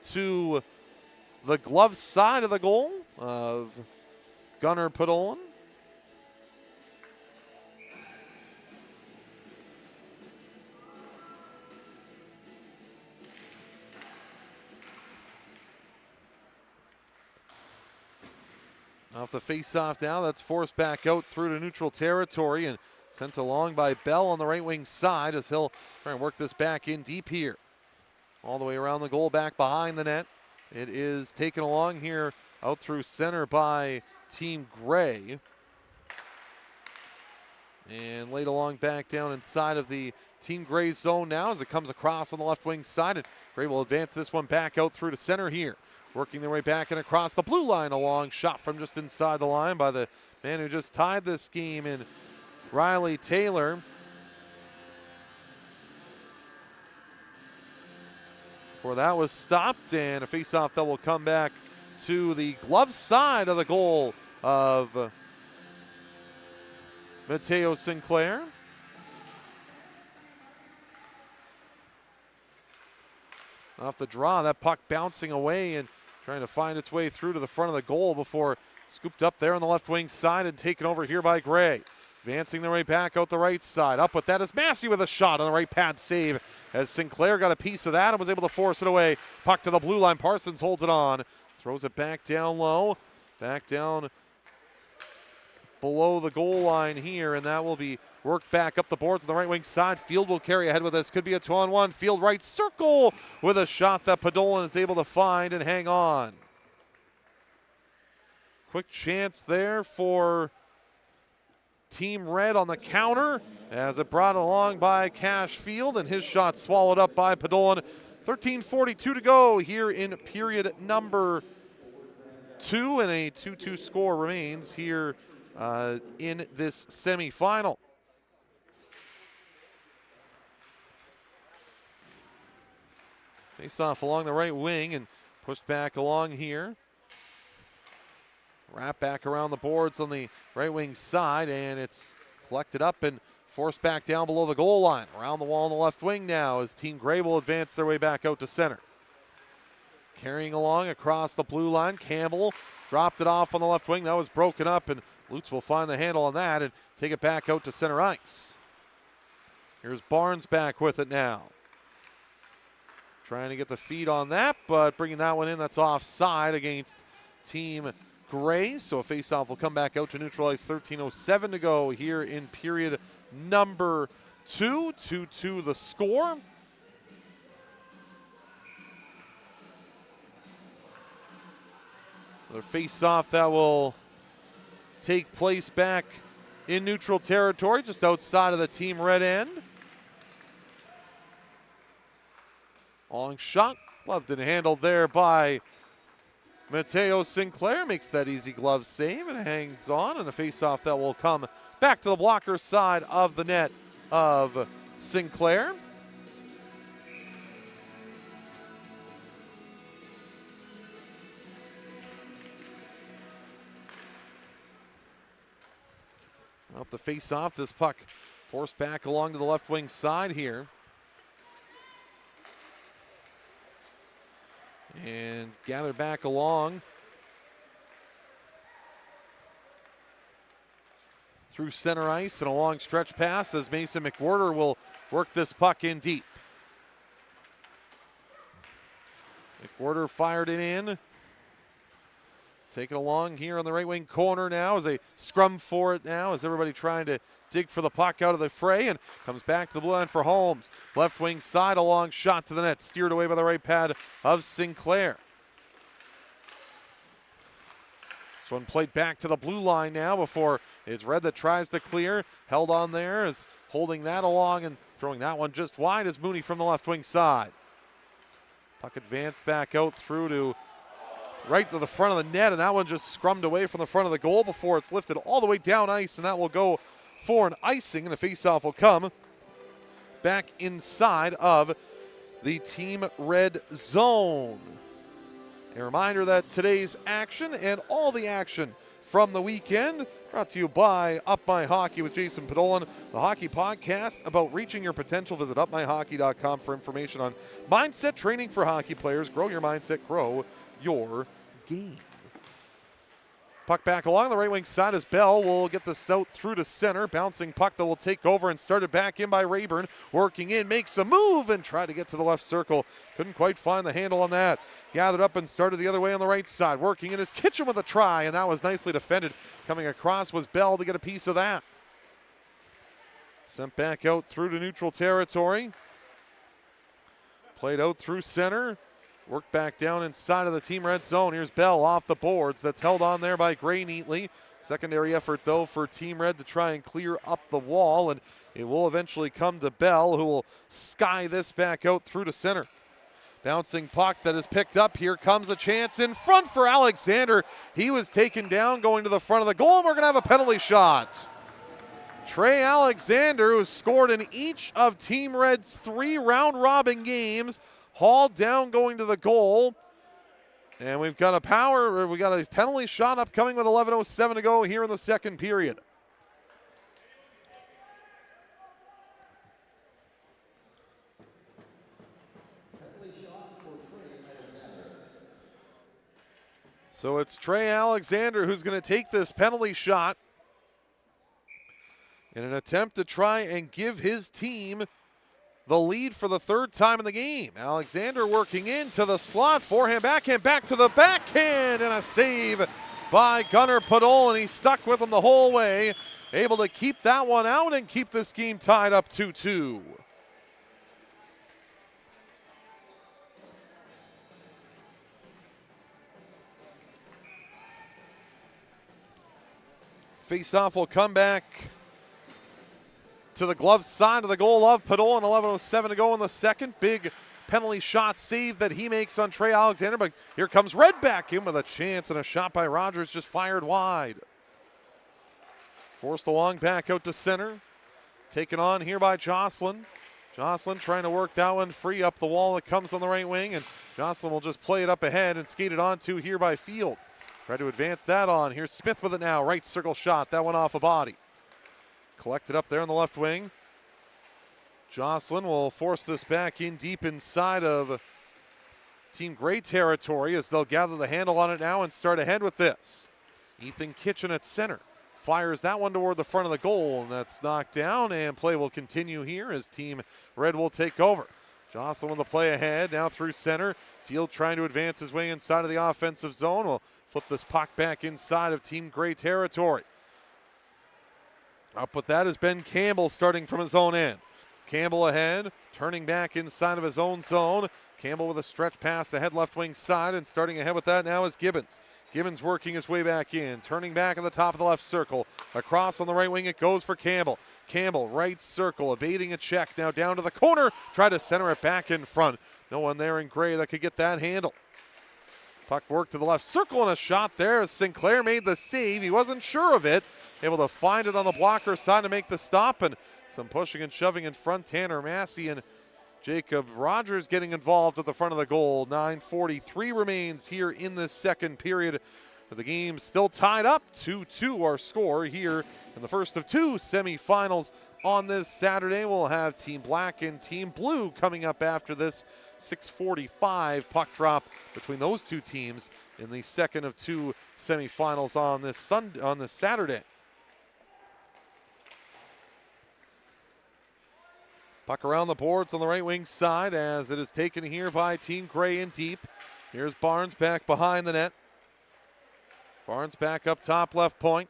to the glove side of the goal of Gunnar Podolin. Off the face-off now, that's forced back out through to neutral territory and sent along by Bell on the right wing side as he'll try and work this back in deep here. All the way around the goal, back behind the net. It is taken along here out through center by Team Gray. And laid along back down inside of the Team Gray zone now as it comes across on the left wing side. And Gray will advance this one back out through to center here. Working their way back and across the blue line, a long shot from just inside the line by the man who just tied this game in Riley Taylor. Before that was stopped, and a faceoff that will come back to the glove side of the goal of Mateo Sinclair. Off the draw, that puck bouncing away and trying to find its way through to the front of the goal before scooped up there on the left wing side and taken over here by Gray. Advancing their way back out the right side. Up with that is Massey with a shot on the right pad save as Sinclair got a piece of that and was able to force it away. Puck to the blue line. Parsons holds it on. Throws it back down low. Back down below the goal line here, and that will be worked back up the boards on the right wing side. Field will carry ahead with this. Could be a 2-on-1. Field right circle with a shot that Podolin is able to find and hang on. Quick chance there for Team Red on the counter as it brought along by Cash Field, and his shot swallowed up by Podolin. 13:42 to go here in period number 2, and a 2-2 score remains here in this semifinal. Face off along the right wing and pushed back along here. Wrap back around the boards on the right wing side, and it's collected up and forced back down below the goal line. Around the wall on the left wing now as Team Gray will advance their way back out to center. Carrying along across the blue line, Campbell dropped it off on the left wing. That was broken up, and Lutz will find the handle on that and take it back out to center ice. Here's Barnes back with it now. Trying to get the feed on that, but bringing that one in, that's offside against Team Gray. So a faceoff will come back out to neutralize. 13:07 to go here in period number 2. 2-2 the score. Another face-off that will take place back in neutral territory, just outside of the Team Red end. Long shot, loved and handled there by Mateo Sinclair. Makes that easy glove save and hangs on, and a face-off that will come back to the blocker side of the net of Sinclair. Up the face-off, this puck forced back along to the left wing side here. And gathered back along through center ice, and a long stretch pass as Mason McWhirter will work this puck in deep. McWhirter fired it in. Take it along here on the right wing corner now as they scrum for it now as everybody trying to dig for the puck out of the fray, and comes back to the blue line for Holmes. Left wing side, a long shot to the net, steered away by the right pad of Sinclair. This one played back to the blue line now before it's Red that tries to clear. Held on there as holding that along and throwing that one just wide as Mooney from the left wing side. Puck advanced back out through to right to the front of the net, and that one just scrummed away from the front of the goal before it's lifted all the way down ice, and that will go for an icing, and a faceoff will come back inside of the Team Red zone. A reminder that today's action and all the action from the weekend brought to you by Up My Hockey with Jason Podolin, the hockey podcast about reaching your potential. Visit upmyhockey.com for information on mindset training for hockey players. Grow your mindset, grow your game. Puck back along the right wing side as Bell will get this out through to center. Bouncing puck that will take over and started back in by Rayburn. Working in, makes a move and tried to get to the left circle. Couldn't quite find the handle on that. Gathered up and started the other way on the right side. Working in his Kitchen with a try, and that was nicely defended. Coming across was Bell to get a piece of that. Sent back out through to neutral territory. Played out through center. Worked back down inside of the Team Red zone. Here's Bell off the boards. That's held on there by Gray neatly. Secondary effort, though, for Team Red to try and clear up the wall, and it will eventually come to Bell, who will sky this back out through to center. Bouncing puck that is picked up. Here comes a chance in front for Alexander. He was taken down going to the front of the goal, and we're going to have a penalty shot. Trey Alexander, who scored in each of Team Red's 3 round-robin games, hauled down going to the goal. And we've got a penalty shot upcoming with 11:07 to go here in the second period. So it's Trey Alexander who's going to take this penalty shot in an attempt to try and give his team the lead for the 3rd time in the game. Alexander working into the slot, forehand, backhand, back to the backhand, and a save by Gunnar Podol, and he stuck with him the whole way. Able to keep that one out and keep this game tied up 2-2. Faceoff will come back to the glove side of the goal of Podol, and 11:07 to go in the second. Big penalty shot save that he makes on Trey Alexander, but here comes Red back in with a chance, and a shot by Rogers just fired wide. Forced along back out to center. Taken on here by Jocelyn. Jocelyn trying to work that one free up the wall. It comes on the right wing, and Jocelyn will just play it up ahead and skate it onto here by Field. Try to advance that on. Here's Smith with it now. Right circle shot. That one off a body. Collected up there on the left wing. Jocelyn will force this back in deep inside of Team Gray territory as they'll gather the handle on it now and start ahead with this. Ethan Kitchen at center. Fires that one toward the front of the goal, and that's knocked down, and play will continue here as Team Red will take over. Jocelyn with the play ahead, now through center. Field trying to advance his way inside of the offensive zone. Will flip this puck back inside of Team Gray territory. Up with that is Ben Campbell starting from his own end. Campbell ahead, turning back inside of his own zone. Campbell with a stretch pass ahead left wing side, and starting ahead with that now is Gibbons. Gibbons working his way back in, turning back at the top of the left circle. Across on the right wing, it goes for Campbell. Campbell, right circle, evading a check. Now down to the corner, try to center it back in front. No one there in Gray that could get that handle. Puck worked to the left circle, and a shot there as Sinclair made the save. He wasn't sure of it. Able to find it on the blocker side to make the stop, and some pushing and shoving in front. Tanner Massey and Jacob Rogers getting involved at the front of the goal. 9:43 remains here in this second period. The game still tied up 2-2 our score here in the first of two semifinals on this Saturday. We'll have Team Black and Team Blue coming up after this. 6:45 puck drop between those two teams in the second of two semifinals on this Saturday. Puck around the boards on the right wing side as it is taken here by Team Gray in deep. Here's Barnes back behind the net. Barnes back up top left point.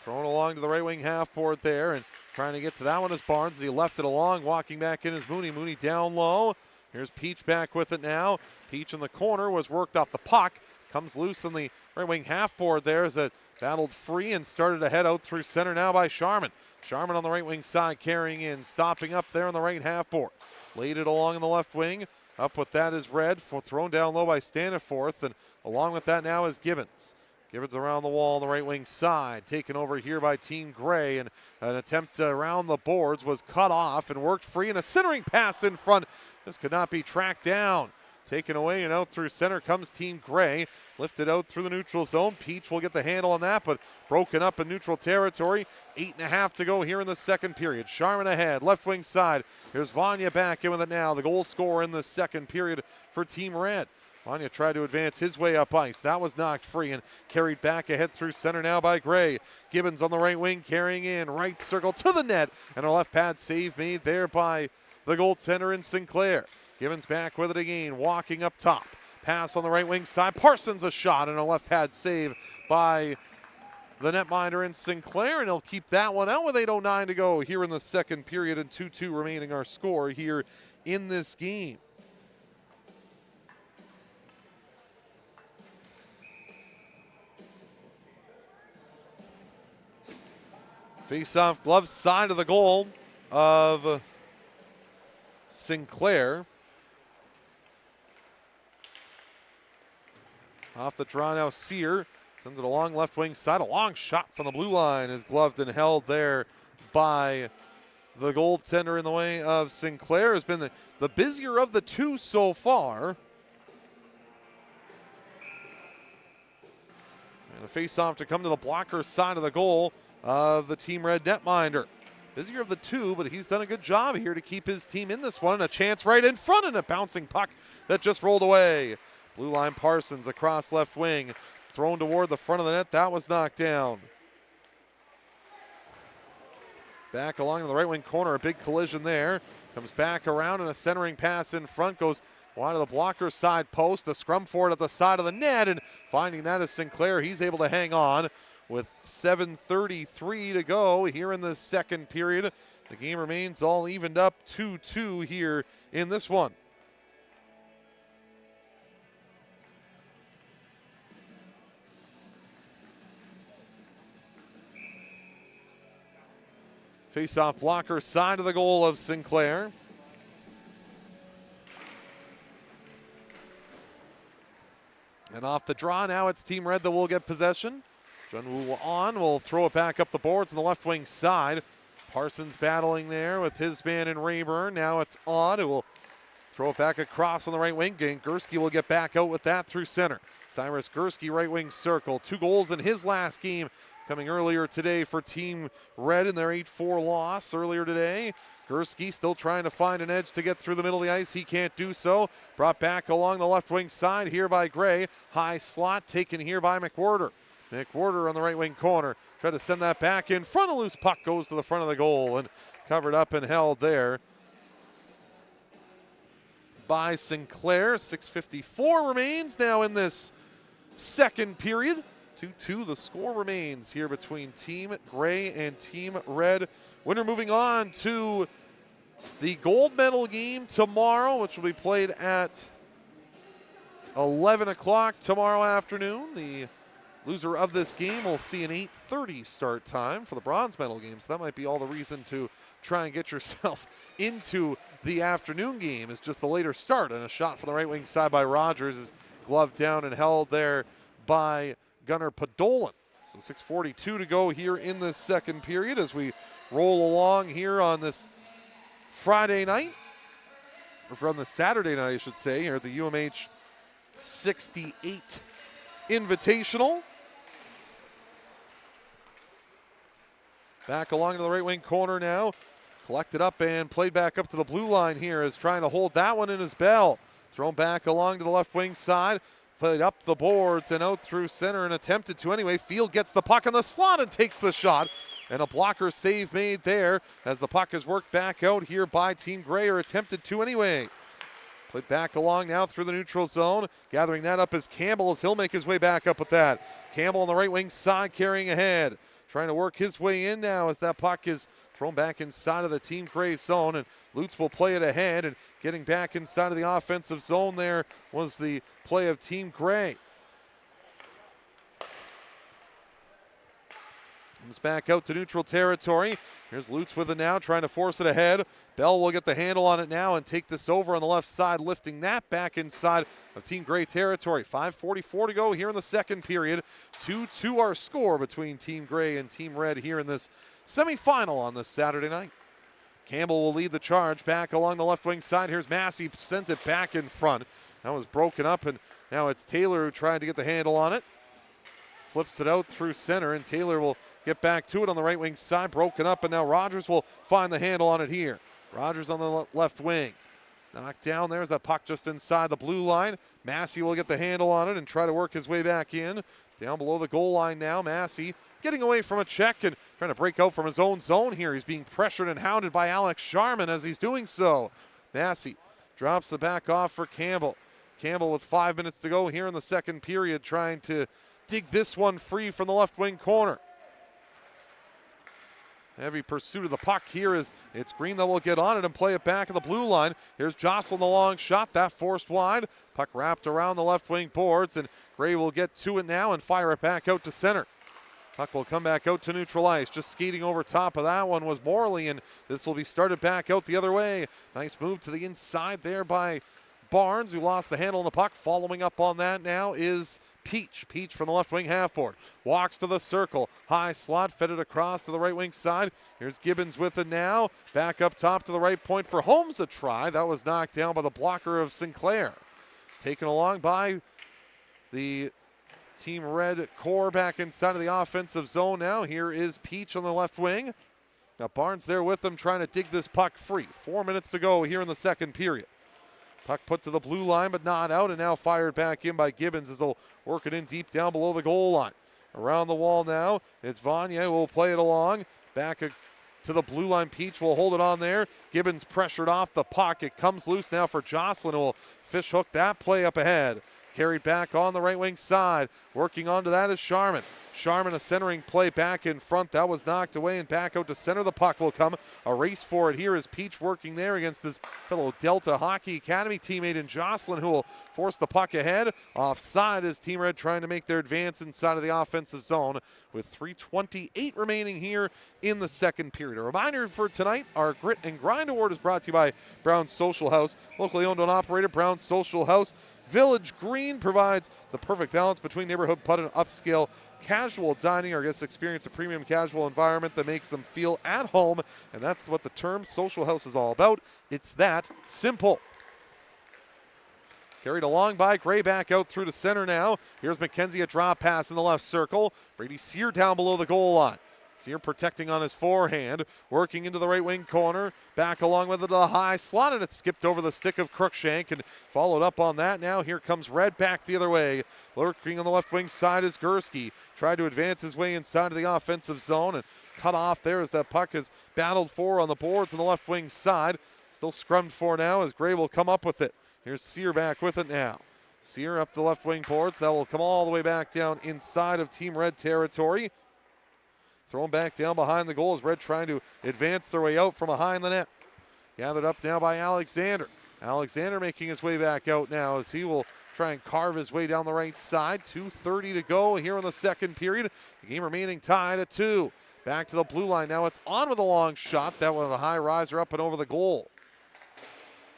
Thrown along to the right wing half board there, and trying to get to that one is Barnes. He left it along. Walking back in is Mooney. Mooney down low. Here's Peach back with it now. Peach in the corner was worked off the puck. Comes loose on the right wing half board there as it battled free and started ahead out through center now by Sharman. Sharman on the right wing side carrying in, stopping up there on the right half board. Laid it along in the left wing. Up with that is Red, thrown down low by Staniforth, and along with that now is Gibbons. Gibbons around the wall on the right wing side, taken over here by Team Gray, and an attempt around the boards was cut off and worked free, and a centering pass in front. This could not be tracked down. Taken away and out through center comes Team Gray. Lifted out through the neutral zone. Peach will get the handle on that, but broken up in neutral territory. 8.5 to go here in the second period. Sharman ahead, left wing side. Here's Vanya back in with it now. The goal scorer in the second period for Team Red. Vanya tried to advance his way up ice. That was knocked free and carried back ahead through center now by Gray. Gibbons on the right wing carrying in. Right circle to the net. And a left pad save made there by the goaltender in Sinclair. Gibbons back with it again. Walking up top. Pass on the right wing side. Parsons a shot and a left pad save by the netminder in Sinclair. And he'll keep that one out with 8:09 to go here in the second period and 2-2 remaining our score here in this game. Face-off glove side of the goal of Sinclair. Off the draw now, Sear sends it along left wing side. A long shot from the blue line is gloved and held there by the goaltender in the way of Sinclair. Has been the busier of the two so far. And a face-off to come to the blocker side of the goal of the Team Red netminder. Busier of the two, but he's done a good job here to keep his team in this one. And a chance right in front, and a bouncing puck that just rolled away. Blue line Parsons across left wing, thrown toward the front of the net. That was knocked down. Back along to the right wing corner, a big collision there. Comes back around, and a centering pass in front goes wide of the blocker side post. The scrum for it at the side of the net, and finding that is Sinclair. He's able to hang on with 7:33 to go here in the second period. The game remains all evened up 2-2 here in this one. Face-off blocker side of the goal of Sinclair. And off the draw, now it's Team Red that will get possession. Junwoo on will throw it back up the boards on the left wing side. Parsons battling there with his man in Rayburn. Now it's On who will throw it back across on the right wing. Gursky will get back out with that through center. Cyrus Gursky, right wing circle. 2 goals in his last game, coming earlier today for Team Red in their 8-4 loss earlier today. Gursky still trying to find an edge to get through the middle of the ice. He can't do so. Brought back along the left wing side here by Gray. High slot taken here by McWhirter. McWhirter on the right wing corner. Try to send that back in front. A loose puck goes to the front of the goal and covered up and held there by Sinclair. 6:54 remains now in this second period. 2-2 the score remains here between Team Gray and Team Red. Winner moving on to the gold medal game tomorrow, which will be played at 11 o'clock tomorrow afternoon. The loser of this game will see an 8:30 start time for the bronze medal game. So that might be all the reason to try and get yourself into the afternoon game, is just the later start. And a shot from the right wing side by Rogers is gloved down and held there by Gunnar Podolin. So 6:42 to go here in the second period as we roll along here on this Friday night, or from the Saturday night, I should say, here at the UMH-68 Invitational. Back along to the right wing corner now. Collected up and played back up to the blue line here, is trying to hold that one in his bell. Thrown back along to the left wing side. Played up the boards and out through center, and attempted to anyway. Field gets the puck in the slot and takes the shot. And a blocker save made there as the puck is worked back out here by Team Gray, or attempted to anyway. Played back along now through the neutral zone. Gathering that up is Campbell, as he'll make his way back up with that. Campbell on the right wing side carrying ahead. Trying to work his way in now as that puck is thrown back inside of the Team Gray zone, and Lutz will play it ahead, and getting back inside of the offensive zone there was the play of Team Gray. Comes back out to neutral territory. Here's Lutz with it now, trying to force it ahead. Bell will get the handle on it now and take this over on the left side, lifting that back inside of Team Gray territory. 5:44 to go here in the second period. 2-2 our score between Team Gray and Team Red here in this semifinal on this Saturday night. Campbell will lead the charge back along the left wing side. Here's Massey, sent it back in front. That was broken up, and now it's Taylor who tried to get the handle on it. Flips it out through center, and Taylor will get back to it on the right wing side. Broken up, and now Rogers will find the handle on it here. Rogers on the left wing. Knocked down. There's that puck just inside the blue line. Massey will get the handle on it and try to work his way back in. Down below the goal line now, Massey getting away from a check and trying to break out from his own zone here. He's being pressured and hounded by Alex Sharman as he's doing so. Massey drops the back off for Campbell. Campbell with 5 minutes to go here in the second period, trying to dig this one free from the left wing corner. Heavy pursuit of the puck here is it's Green that will get on it and play it back at the blue line. Here's Jocelyn, the long shot, that forced wide. Puck wrapped around the left wing boards, and Gray will get to it now and fire it back out to center. Puck will come back out to neutral ice. Just skating over top of that one was Morley, and this will be started back out the other way. Nice move to the inside there by Barnes, who lost the handle on the puck. Following up on that now is Peach. Peach from the left wing half board. Walks to the circle. High slot, fed it across to the right wing side. Here's Gibbons with it now. Back up top to the right point for Holmes, a try. That was knocked down by the blocker of Sinclair. Taken along by the Team Red core back inside of the offensive zone now. Here is Peach on the left wing. Now Barnes there with them, trying to dig this puck free. 4 minutes to go here in the second period. Puck put to the blue line, but not out, and now fired back in by Gibbons as they'll work it in deep down below the goal line. Around the wall now, it's Vanya who will play it along. Back to the blue line. Peach will hold it on there. Gibbons pressured off the puck. It comes loose now for Jocelyn, who will fish hook that play up ahead. Carried back on the right wing side. Working onto that is Sharman. Sharman, a centering play back in front. That was knocked away, and back out to center. The puck will come. A race for it here is Peach working there against his fellow Delta Hockey Academy teammate in Jocelyn, who will force the puck ahead. Offside is Team Red trying to make their advance inside of the offensive zone with 3:28 remaining here in the second period. A reminder for tonight, our Grit and Grind Award is brought to you by Brown's Social House. Locally owned and operated, Brown's Social House. Village Green provides the perfect balance between neighborhood pub and upscale casual dining. Our guests experience a premium casual environment that makes them feel at home, and that's what the term Social House is all about. It's that simple. Carried along by Gray, back out through the center now. Here's McKenzie, a drop pass in the left circle. Brady Sear down below the goal line. Sear protecting on his forehand, working into the right wing corner, back along with it to the high slot, and it skipped over the stick of Crookshank and followed up on that. Now here comes Red back the other way. Lurking on the left wing side is Gursky. Tried to advance his way inside of the offensive zone and cut off there as that puck is battled for on the boards on the left wing side. Still scrummed for now as Gray will come up with it. Here's Sear back with it now. Sear up the left wing boards. That will come all the way back down inside of Team Red territory. Thrown back down behind the goal as Red trying to advance their way out from behind the net. Gathered up now by Alexander. Alexander making his way back out now as he will try and carve his way down the right side. 2:30 to go here in the second period. The game remaining tied at 2. Back to the blue line now. It's on with a long shot. That was a high riser up and over the goal.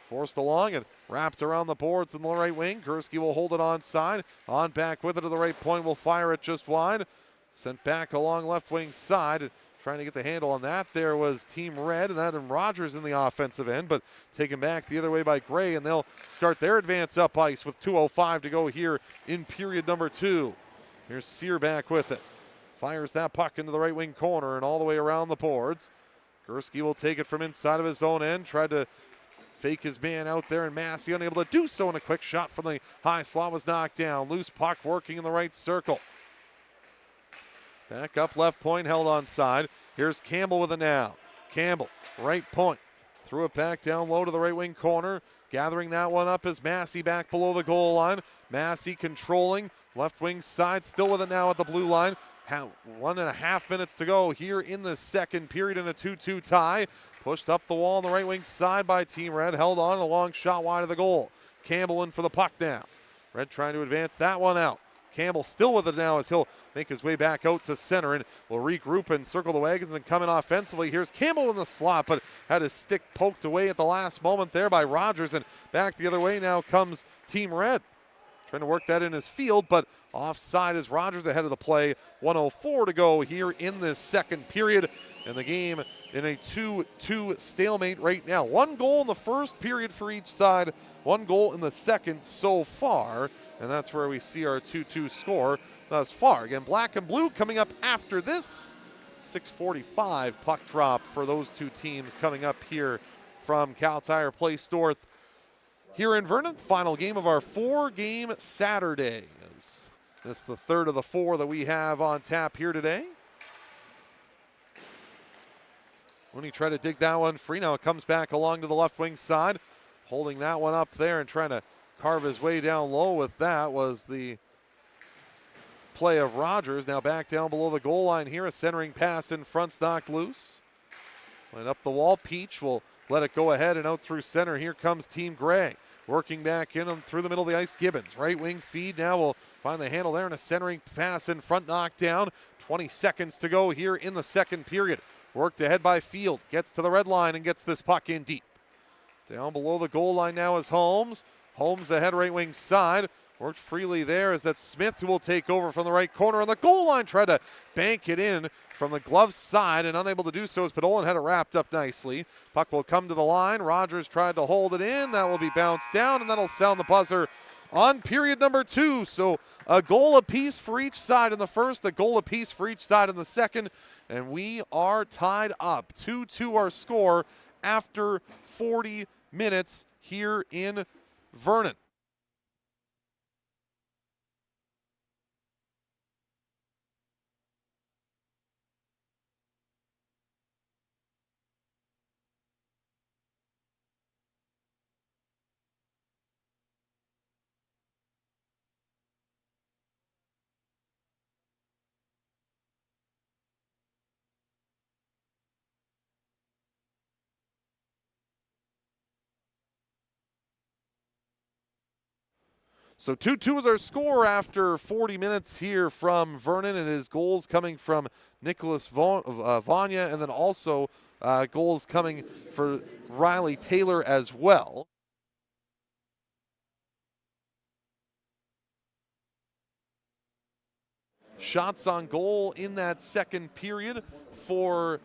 Forced along and wrapped around the boards in the right wing. Gursky will hold it onside. On back with it to the right point. Will fire it just wide. Sent back along left wing side. Trying to get the handle on that. There was Team Red, and that and Rogers in the offensive end, but taken back the other way by Gray, and they'll start their advance up ice with 2:05 to go here in period number 2. Here's Sear back with it. Fires that puck into the right wing corner and all the way around the boards. Gursky will take it from inside of his own end. Tried to fake his man out there, and Massey unable to do so, and a quick shot from the high slot was knocked down. Loose puck working in the right circle. Back up left point, held on side. Here's Campbell with it now. Campbell, right point. Threw it back down low to the right wing corner. Gathering that one up is Massey back below the goal line. Massey controlling. Left wing side, still with it now at the blue line. 1.5 minutes to go here in the second period in a 2-2 tie. Pushed up the wall on the right wing side by Team Red. Held on, a long shot wide of the goal. Campbell in for the puck now. Red trying to advance that one out. Campbell still with it now as he'll make his way back out to center and will regroup and circle the wagons and come in offensively. Here's Campbell in the slot, but had his stick poked away at the last moment there by Rogers, and back the other way now comes Team Red. Trying to work that in his field, but offside is Rogers ahead of the play. 1:04 to go here in this second period, and the game in a 2-2 stalemate right now. 1 goal in the first period for each side, 1 goal in the second so far. And that's where we see our 2-2 score thus far. Again, black and blue coming up after this. 6:45 puck drop for those two teams coming up here from Cal Tire Place North here in Vernon. Final game of our 4-game Saturday. This is the third of the 4 that we have on tap here today. When he tried to dig that one free, now it comes back along to the left wing side. Holding that one up there and trying to carve his way down low with that was the play of Rogers. Now back down below the goal line here. A centering pass in front's knocked loose. Went up the wall. Peach will let it go ahead and out through center. Here comes Team Gray. Working back in and through the middle of the ice. Gibbons, right wing feed. Now will find the handle there and a centering pass in front, knocked down. 20 seconds to go here in the second period. Worked ahead by Field. Gets to the red line and gets this puck in deep. Down below the goal line now is Holmes. Holmes ahead right wing side. Worked freely there as that's Smith who will take over from the right corner on the goal line. Tried to bank it in from the glove side and unable to do so as Podolin had it wrapped up nicely. Puck will come to the line. Rogers tried to hold it in. That will be bounced down and that'll sound the buzzer on period number 2. So a goal apiece for each side in the first, a goal apiece for each side in the second. And we are tied up. 2-2 our score after 40 minutes here in Vernon. So 2-2 is our score after 40 minutes here from Vernon, and his goals coming from Nicholas Vanya, and then also goals coming for Riley Taylor as well. Shots on goal in that second period for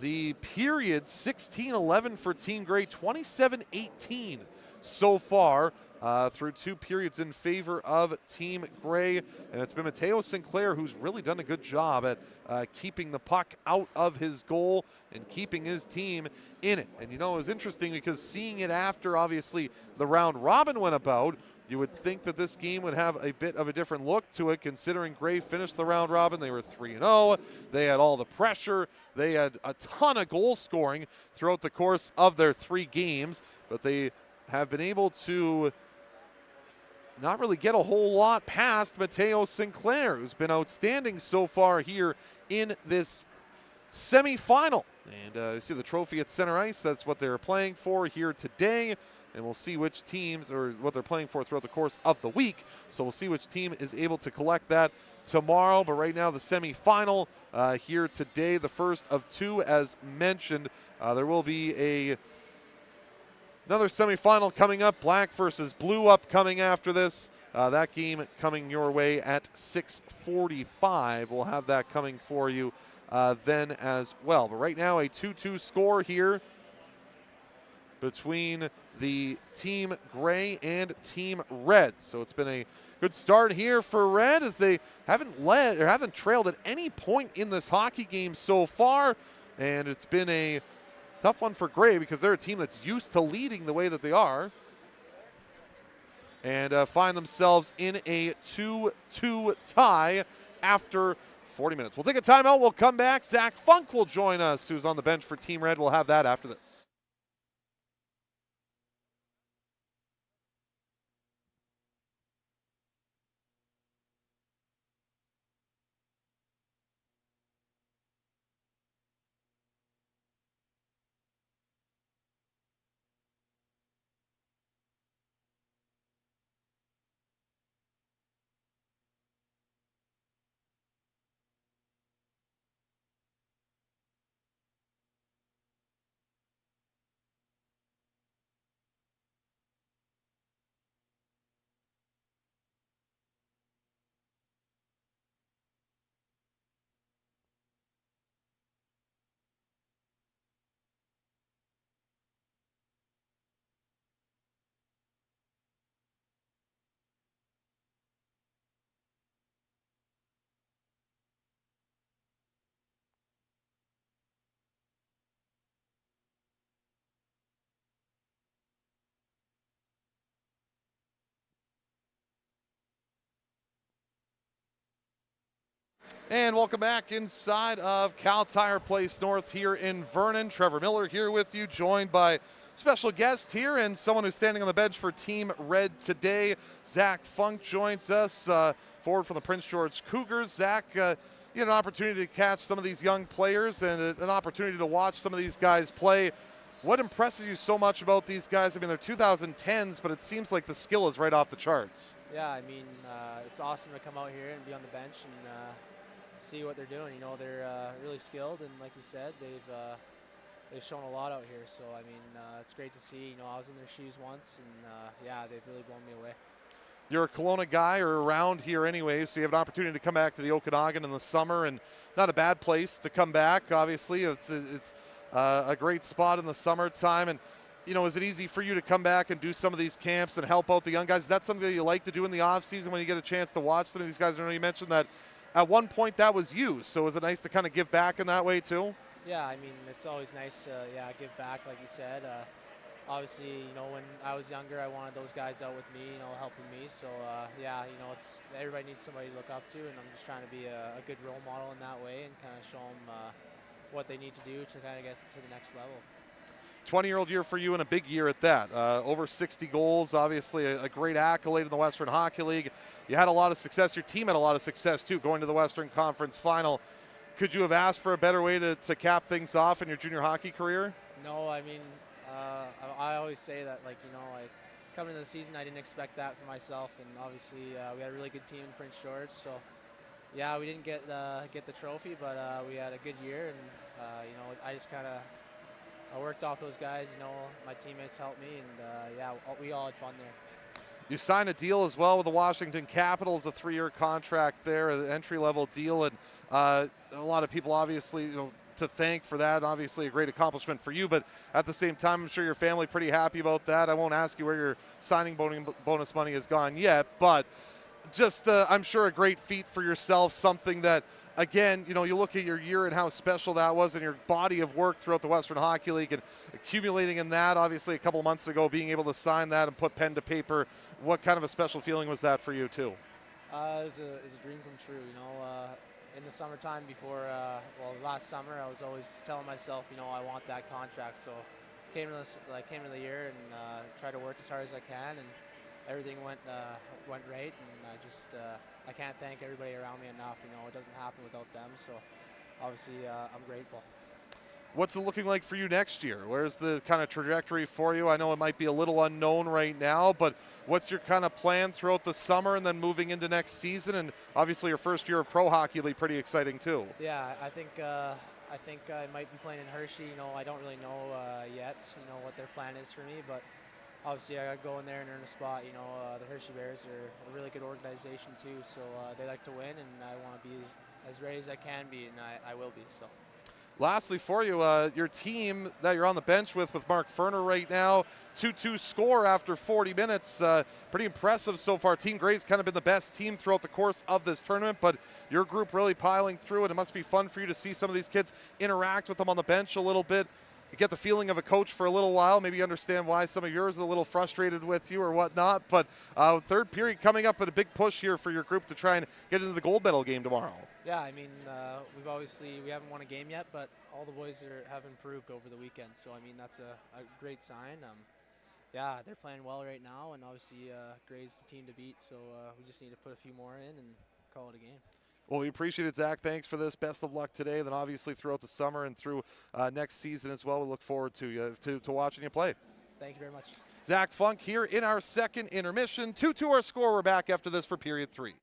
the period 16-11 for Team Gray, 27-18 so far through 2 periods in favor of Team Gray. And it's been Mateo Sinclair who's really done a good job at keeping the puck out of his goal and keeping his team in it. And you know, it was interesting because seeing it after obviously the round robin went about, you would think that this game would have a bit of a different look to it, considering Gray finished the round robin. They were 3-0. They had all the pressure. They had a ton of goal scoring throughout the course of their 3 games, but they have been able to not really get a whole lot past Mateo Sinclair, who's been outstanding so far here in this semifinal. And you see the trophy at center ice. That's what they're playing for here today. And we'll see which teams, or what they're playing for throughout the course of the week. So we'll see which team is able to collect that tomorrow. But right now, the semifinal here today, the first of 2, as mentioned. There will be another semifinal coming up, black versus blue upcoming after this. That game coming your way at 6:45. We'll have that coming for you then as well. But right now, a 2-2 score here between the Team Gray and Team Red. So it's been a good start here for Red, as they haven't led or haven't trailed at any point in this hockey game so far. And it's been a tough one for Gray because they're a team that's used to leading the way that they are. And find themselves in a 2-2 tie after 40 minutes. We'll take a timeout. We'll come back. Zach Funk will join us, who's on the bench for Team Red. We'll have that after this. And welcome back inside of Cal Tire Place North here in Vernon. Trevor Miller here with you, joined by special guest here and someone who's standing on the bench for Team Red today. Zach Funk joins us, forward from the Prince George Cougars. Zach, you had an opportunity to catch some of these young players and an opportunity to watch some of these guys play. What impresses you so much about these guys? I mean, they're 2010s, but it seems like the skill is right off the charts. Yeah, I mean, it's awesome to come out here and be on the bench and see what they're doing. You know, they're really skilled, and like you said, they've shown a lot out here. So I mean, it's great to see. You know, I was in their shoes once, and yeah, they've really blown me away. You're a Kelowna guy, or around here anyway, so you have an opportunity to come back to the Okanagan in the summer, and not a bad place to come back. Obviously, it's a great spot in the summertime. And you know, is it easy for you to come back and do some of these camps and help out the young guys? Is that something that you like to do in the off season when you get a chance to watch some of these guys? I know you mentioned that at one point that was you, so is it nice to kind of give back in that way too? Yeah, I mean, it's always nice to give back, like you said. Obviously, you know, when I was younger, I wanted those guys out with me, you know, helping me. So yeah, you know, everybody needs somebody to look up to, and I'm just trying to be a good role model in that way and kind of show them what they need to do to kind of get to the next level. 20-year-old year for you, and a big year at that. Over 60 goals, obviously a great accolade in the Western Hockey League. You had a lot of success. Your team had a lot of success, too, going to the Western Conference Final. Could you have asked for a better way to cap things off in your junior hockey career? No, I mean, I always say that, like, you know, like, coming into the season, I didn't expect that for myself, and obviously we had a really good team in Prince George. So yeah, we didn't get the trophy, but we had a good year, and I just kind of worked off those guys. My teammates helped me, and yeah, we all had fun there. You signed a deal as well with the Washington Capitals, a 3-year contract there, an entry-level deal, and a lot of people obviously, to thank for that. Obviously, a great accomplishment for you, but at the same time, I'm sure your family pretty happy about that. I won't ask you where your signing bonus money has gone yet, but just I'm sure a great feat for yourself, something that, again, you look at your year and how special that was and your body of work throughout the Western Hockey League and accumulating in that, obviously a couple months ago, being able to sign that and put pen to paper. What kind of a special feeling was that for you too? It was a dream come true. In the summertime before, last summer, I was always telling myself, I want that contract. So came to the year and tried to work as hard as I can, and everything went right. And I can't thank everybody around me enough. It doesn't happen without them. So obviously, I'm grateful. What's it looking like for you next year? Where's the kind of trajectory for you? I know it might be a little unknown right now, but what's your kind of plan throughout the summer and then moving into next season? And obviously your first year of pro hockey will be pretty exciting too. Yeah, I think I might be playing in Hershey. I don't really know yet, what their plan is for me, but obviously I got to go in there and earn a spot. The Hershey Bears are a really good organization too, so they like to win, and I want to be as ready as I can be, and I will be. So. Lastly for you, your team that you're on the bench with Mark Ferner right now, 2-2 score after 40 minutes. Pretty impressive so far. Team Gray's kind of been the best team throughout the course of this tournament, but your group really piling through, and it must be fun for you to see some of these kids interact with them on the bench a little bit. You get the feeling of a coach for a little while. Maybe you understand why some of yours are a little frustrated with you or whatnot, but third period coming up at a big push here for your group to try and get into the gold medal game tomorrow. Yeah, I mean, we haven't won a game yet, but all the boys have improved over the weekend. So, I mean, that's a great sign. Yeah, they're playing well right now, and obviously Gray's the team to beat. So we just need to put a few more in and call it a game. Well, we appreciate it, Zach. Thanks for this. Best of luck today, and then obviously throughout the summer and through next season as well. We look forward to watching you play. Thank you very much. Zach Funk here in our second intermission. 2-2 our score. We're back after this for period 3.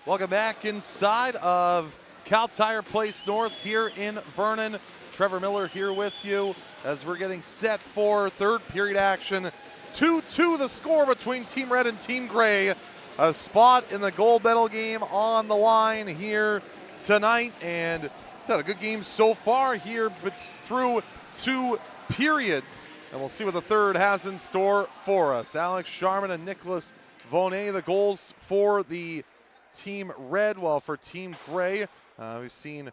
Welcome back inside of Cal Tire Place North here in Vernon. Trevor Miller here with you as we're getting set for third period action. 2-2 the score between Team Red and Team Gray. A spot in the gold medal game on the line here tonight, and it's had a good game so far here but through 2 periods. And we'll see what the third has in store for us. Alex Sharman and Nicholas Vonet, the goals for the Team Red, while for Team Gray, we've seen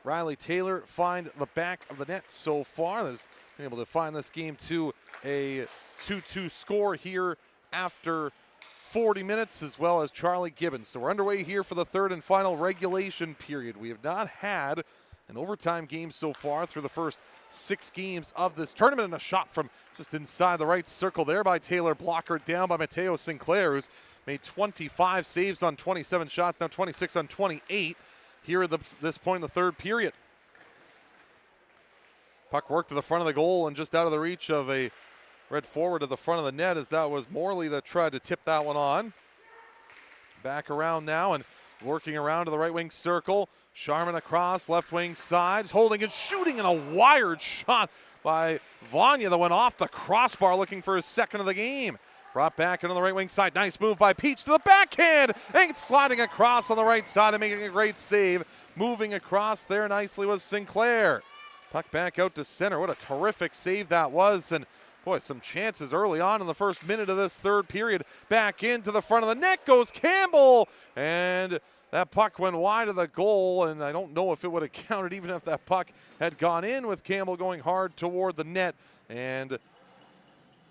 Riley Taylor find the back of the net so far. Has been able to find this game to a 2-2 score here after 40 minutes, as well as Charlie Gibbons. So we're underway here for the third and final regulation period. We have not had an overtime game so far through the first 6 games of this tournament, and a shot from just inside the right circle there by Taylor, blocker down by Mateo Sinclair, who's made 25 saves on 27 shots, now 26 on 28 here at this point in the third period. Puck worked to the front of the goal and just out of the reach of a Red forward to the front of the net, as that was Morley that tried to tip that one on. Back around now and working around to the right wing circle. Sharman across, left wing side, holding and shooting, in a wired shot by Vanya that went off the crossbar, looking for his second of the game. Brought back into the right wing side. Nice move by Peach to the backhand. And sliding across on the right side and making a great save. Moving across there nicely was Sinclair. Puck back out to center. What a terrific save that was. And boy, some chances early on in the first minute of this third period. Back into the front of the net goes Campbell. And that puck went wide of the goal, and I don't know if it would have counted even if that puck had gone in, with Campbell going hard toward the net. And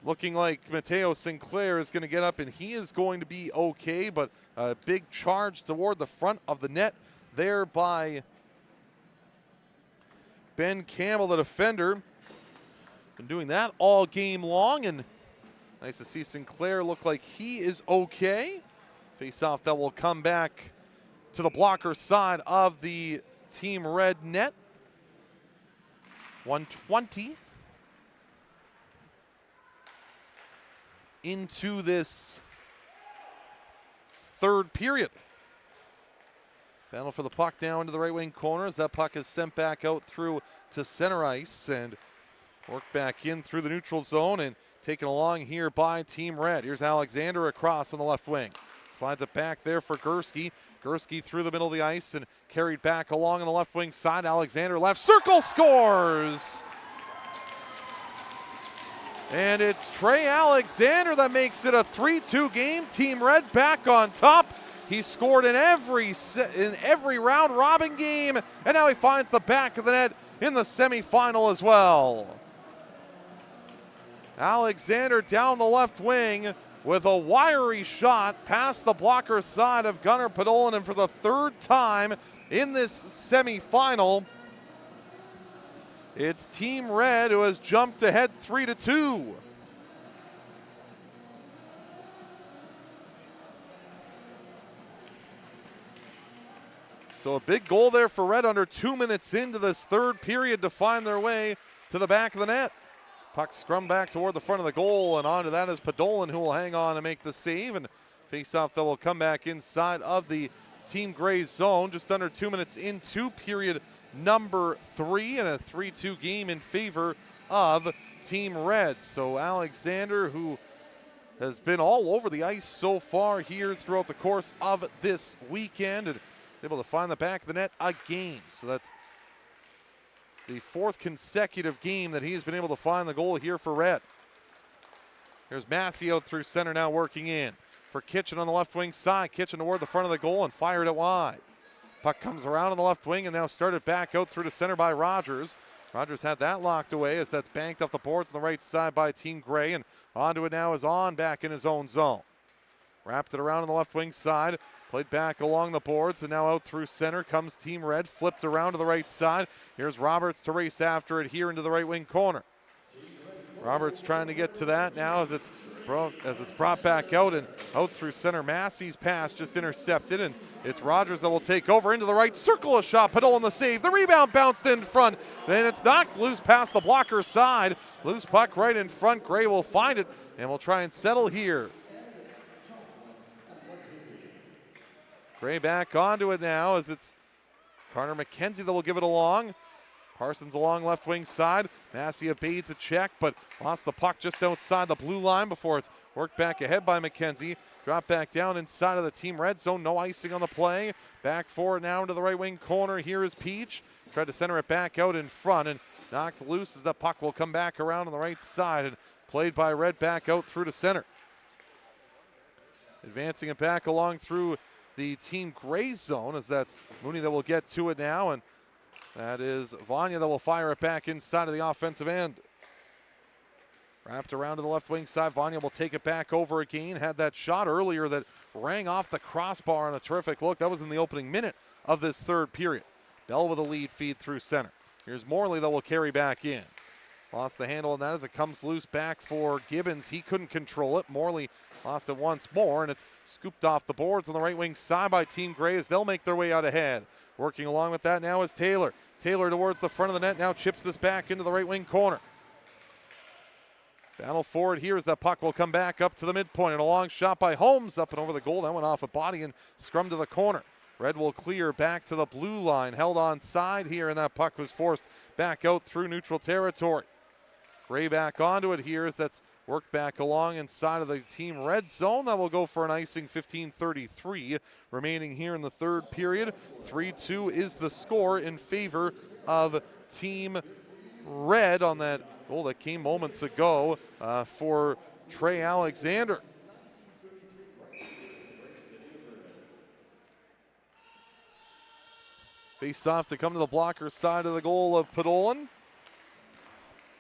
looking like Mateo Sinclair is going to get up, and he is going to be okay, but a big charge toward the front of the net there by Ben Campbell, the defender. Been doing that all game long, and nice to see Sinclair look like he is okay. Face-off that will come back to the blocker side of the Team Red net. 120 into this third period. Battle for the puck down into the right wing corner as that puck is sent back out through to center ice and worked back in through the neutral zone and taken along here by Team Red. Here's Alexander across on the left wing. Slides it back there for Gursky. Gursky through the middle of the ice and carried back along on the left wing side. Alexander left circle, scores! And it's Trey Alexander that makes it a 3-2 game. Team Red back on top. He scored in every round robin game, and now he finds the back of the net in the semifinal as well. Alexander down the left wing with a wiry shot past the blocker side of Gunnar Podolin, and for the third time in this semifinal, it's Team Red who has jumped ahead 3-2. So a big goal there for Red under 2 minutes into this third period to find their way to the back of the net. Puck scrum back toward the front of the goal, and onto that is Podolin, who will hang on and make the save. And face-off that will come back inside of the Team Gray zone. Just under 2 minutes into period number 3, and a 3-2 game in favor of Team Red. So Alexander, who has been all over the ice so far here throughout the course of this weekend, and able to find the back of the net again. So that's the 4th consecutive game that he's been able to find the goal here for Red. Here's Massey out through center now, working in for Kitchen on the left wing side. Kitchen toward the front of the goal and fired it wide. Puck comes around on the left wing and now started back out through to center by Rogers. Rogers had that locked away as that's banked off the boards on the right side by Team Gray, and onto it now is on back in his own zone. Wrapped it around on the left wing side. Played back along the boards, and now out through center comes Team Red. Flipped around to the right side. Here's Roberts to race after it here into the right wing corner. Roberts trying to get to that now as it's brought back out and out through center. Massey's pass just intercepted, and it's Rogers that will take over into the right circle. A shot, Podolin the save. The rebound bounced in front. Then it's knocked loose past the blocker's side. Loose puck right in front. Gray will find it and will try and settle here. Gray back onto it now as it's Connor McKenzie that will give it along. Parsons along left wing side. Massey evades a check, but lost the puck just outside the blue line before it's worked back ahead by McKenzie. Drop back down inside of the team red zone. No icing on the play. Back forward now into the right wing corner. Here is Peach. Tried to center it back out in front and knocked loose as the puck will come back around on the right side and played by Red back out through to center. Advancing it back along through the team gray zone as that's Mooney that will get to it now, and that is Vanya that will fire it back inside of the offensive end. Wrapped around to the left wing side. Vanya will take it back over again. Had that shot earlier that rang off the crossbar on a terrific look. That was in the opening minute of this third period. Bell with a lead feed through center. Here's Morley that will carry back in. Lost the handle on that as it comes loose back for Gibbons. He couldn't control it. Morley lost it once more, and it's scooped off the boards on the right wing side by Team Gray as they'll make their way out ahead. Working along with that now is Taylor. Taylor towards the front of the net, now chips this back into the right wing corner. Battle forward here as that puck will come back up to the midpoint, and a long shot by Holmes up and over the goal. That went off a body and scrum to the corner. Red will clear back to the blue line, held on side here, and that puck was forced back out through neutral territory. Gray back onto it here as that's worked back along inside of the team red zone. That will go for an icing. 15:33 remaining here in the third period. 3-2 is the score in favor of team red on that goal that came moments ago for Trey Alexander. Face off to come to the blocker side of the goal of Podolin.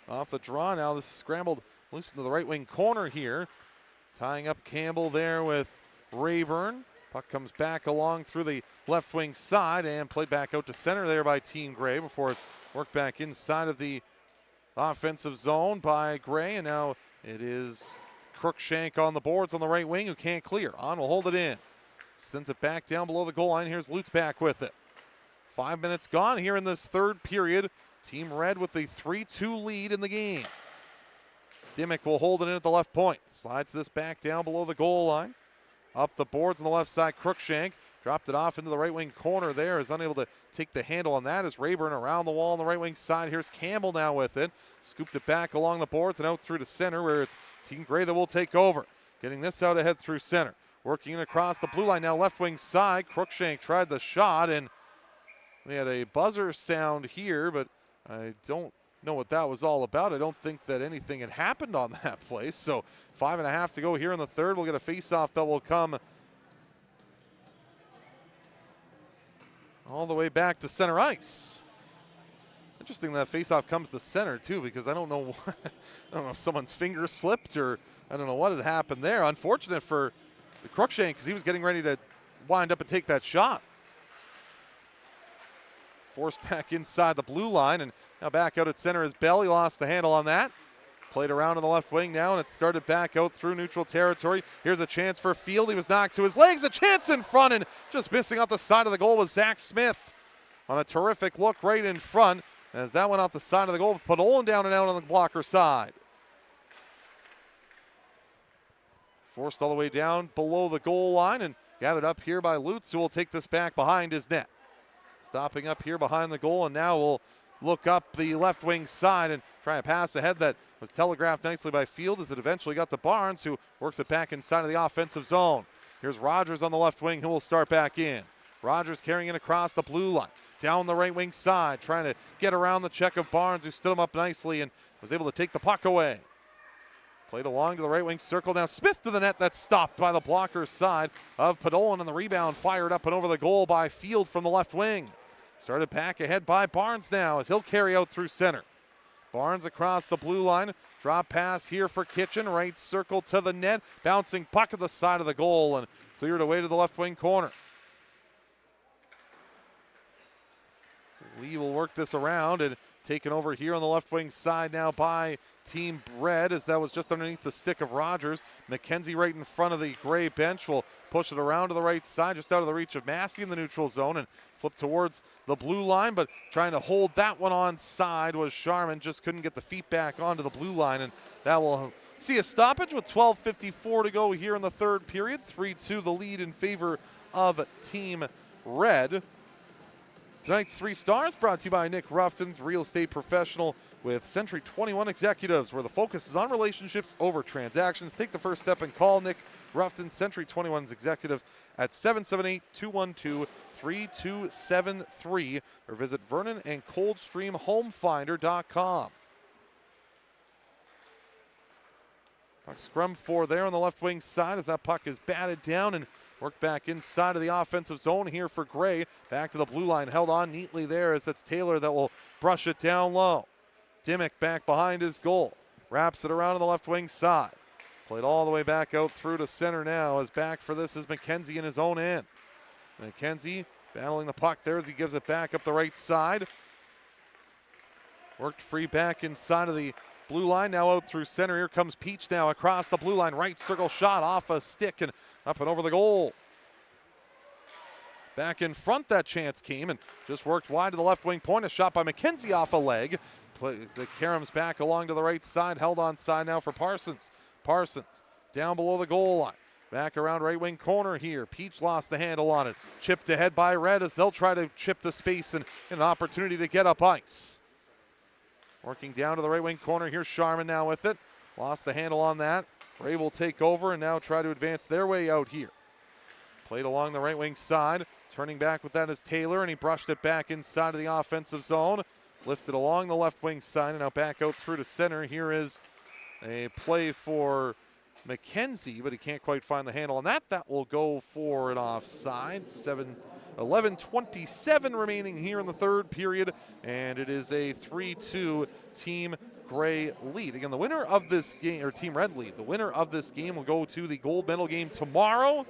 Off the draw now, this is scrambled loose into the right wing corner here. Tying up Campbell there with Rayburn. Puck comes back along through the left wing side and played back out to center there by Team Gray before it's worked back inside of the offensive zone by Gray. And now it is Crookshank on the boards on the right wing who can't clear. On will hold it in. Sends it back down below the goal line. Here's Lutz back with it. 5 minutes gone here in this third period. Team Red with the 3-2 lead in the game. Dimmick will hold it in at the left point. Slides this back down below the goal line. Up the boards on the left side, Crookshank. Dropped it off into the right wing corner there. Is unable to take the handle on that as Rayburn around the wall on the right wing side. Here's Campbell now with it. Scooped it back along the boards and out through to center where it's Team Gray that will take over. Getting this out ahead through center. Working it across the blue line now left wing side. Crookshank tried the shot and we had a buzzer sound here, but I don't know what that was all about. I don't think that anything had happened on that play. So 5.5 to go here in the third. We'll get a face-off that will come all the way back to center ice. Interesting that face-off comes to center too, because I don't know if someone's finger slipped or I don't know what had happened there. Unfortunate for the Crookshank because he was getting ready to wind up and take that shot. Forced back inside the blue line, and now back out at center is Bell. He lost the handle on that. Played around on the left wing now, and it started back out through neutral territory. Here's a chance for Field. He was knocked to his legs. A chance in front, and just missing out the side of the goal was Zach Smith on a terrific look right in front as that went off the side of the goal with Podolin down and out on the blocker side. Forced all the way down below the goal line and gathered up here by Lutz, who will take this back behind his net. Stopping up here behind the goal, and now we'll look up the left wing side and try a pass ahead that was telegraphed nicely by Field as it eventually got to Barnes, who works it back inside of the offensive zone. Here's Rogers on the left wing, who will start back in. Rogers carrying it across the blue line. Down the right wing side, trying to get around the check of Barnes, who stood him up nicely and was able to take the puck away. Played along to the right wing circle. Now Smith to the net. That's stopped by the blocker's side of Podolin, and the rebound fired up and over the goal by Field from the left wing. Started back ahead by Barnes now as he'll carry out through center. Barnes across the blue line. Drop pass here for Kitchen. Right circle to the net. Bouncing puck at the side of the goal and cleared away to the left wing corner. Lee will work this around and taken over here on the left wing side now by Team Red as that was just underneath the stick of Rogers. McKenzie right in front of the Gray bench will push it around to the right side just out of the reach of Massey in the neutral zone and flip towards the blue line, but trying to hold that one on side was Sharman. Just couldn't get the feet back onto the blue line, and that will see a stoppage with 12:54 to go here in the third period. 3-2 the lead in favor of Team Red. Tonight's 3 stars brought to you by Nick Ruffton, real estate professional with Century 21 Executives, where the focus is on relationships over transactions. Take the first step and call Nick Ruffton, Century 21's Executives at 778-212-3273 or visit Vernon and ColdstreamHomefinder.com. Puck scrum for there on the left wing side as that puck is batted down and worked back inside of the offensive zone here for Gray. Back to the blue line, held on neatly there as that's Taylor that will brush it down low. Dimmick back behind his goal. Wraps it around on the left wing side. Played all the way back out through to center now as back for this is McKenzie in his own end. McKenzie battling the puck there as he gives it back up the right side. Worked free back inside of the blue line, now out through center. Here comes Peach now across the blue line. Right circle shot off a stick and up and over the goal. Back in front, that chance came and just worked wide to the left wing point. A shot by McKenzie off a leg. Karam's back along to the right side. Held on side now for Parsons. Parsons down below the goal line. Back around right wing corner here. Peach lost the handle on it. Chipped ahead by Red as they'll try to chip the space and an opportunity to get up ice. Working down to the right wing corner. Here's Sharman now with it. Lost the handle on that. Ray will take over and now try to advance their way out here. Played along the right wing side. Turning back with that is Taylor, and he brushed it back inside of the offensive zone. Lifted along the left wing side and now back out through to center. Here is a play for McKenzie, but he can't quite find the handle on that. That will go for an offside. 11:27 remaining here in the third period, and it is a 3-2 Team Gray lead. Again, the winner of this game, or Team Red lead, the winner of this game will go to the gold medal game tomorrow.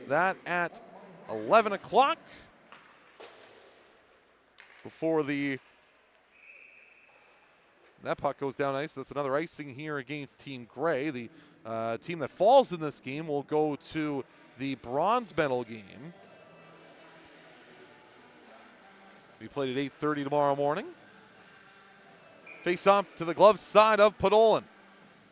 That at 11 o'clock before that puck goes down ice. That's another icing here against Team Gray. The team that falls in this game will go to the bronze medal game. We played at 8:30 tomorrow morning. Face off to the glove side of Podolin.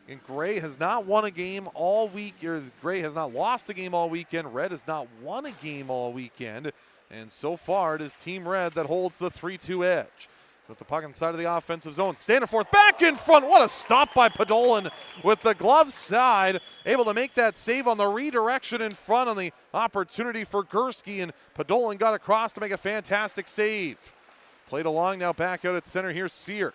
And Gray has not won a game all week, or Gray has not lost a game all weekend. Red has not won a game all weekend. And so far, it is Team Red that holds the 3-2 edge. With the puck inside of the offensive zone. Standing forth, back in front. What a stop by Podolin with the glove side. Able to make that save on the redirection in front on the opportunity for Gursky. And Podolin got across to make a fantastic save. Played along now back out at center. Here's Sear.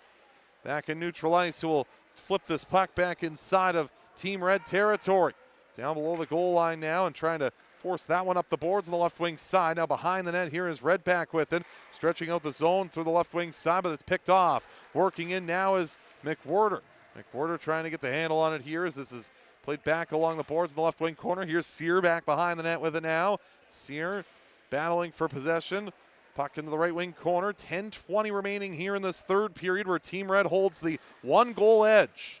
Back in neutral ice, who will flip this puck back inside of Team Red territory. Down below the goal line now and trying to force that one up the boards on the left wing side. Now behind the net here is Red back with it. Stretching out the zone through the left wing side, but it's picked off. Working in now is McWhirter. McWhirter trying to get the handle on it here as this is played back along the boards in the left wing corner. Here's Sear back behind the net with it now. Sear battling for possession. Puck into the right wing corner. 10:20 remaining here in this third period where Team Red holds the 1-goal edge.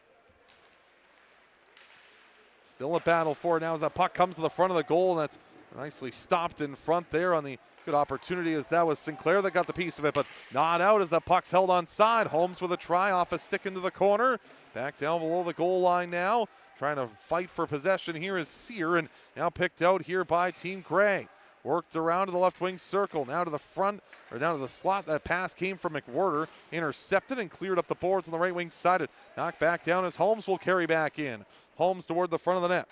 Still a battle for it now as that puck comes to the front of the goal, and that's nicely stopped in front there on the good opportunity as that was Sinclair that got the piece of it, but not out as that puck's held on side. Holmes with a try off a stick into the corner. Back down below the goal line now. Trying to fight for possession here is Sear, and now picked out here by Team Gray. Worked around to the left wing circle, now to the front, or down to the slot. That pass came from McWhirter, intercepted and cleared up the boards on the right wing side. It knocked back down as Holmes will carry back in. Holmes toward the front of the net.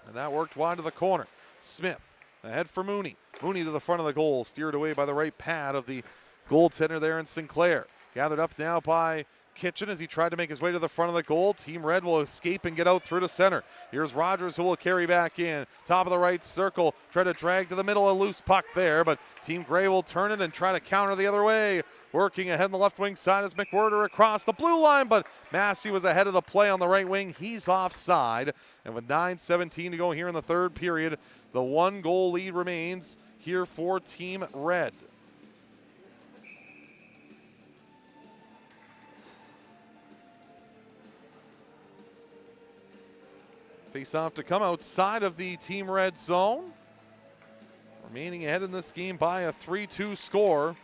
And that worked wide to the corner. Smith ahead for Mooney. Mooney to the front of the goal, steered away by the right pad of the goaltender there in Sinclair. Gathered up now by Kitchen as he tried to make his way to the front of the goal. Team Red will escape and get out through to center. Here's Rogers who will carry back in. Top of the right circle. Try to drag to the middle. A loose puck there, but Team Gray will turn it and try to counter the other way. Working ahead on the left wing side is McWhirter across the blue line, but Massey was ahead of the play on the right wing. He's offside. And with 9:17 to go here in the third period, the 1-goal lead remains here for Team Red. Face-off to come outside of the Team Red zone. Remaining ahead in this game by a 3-2 score.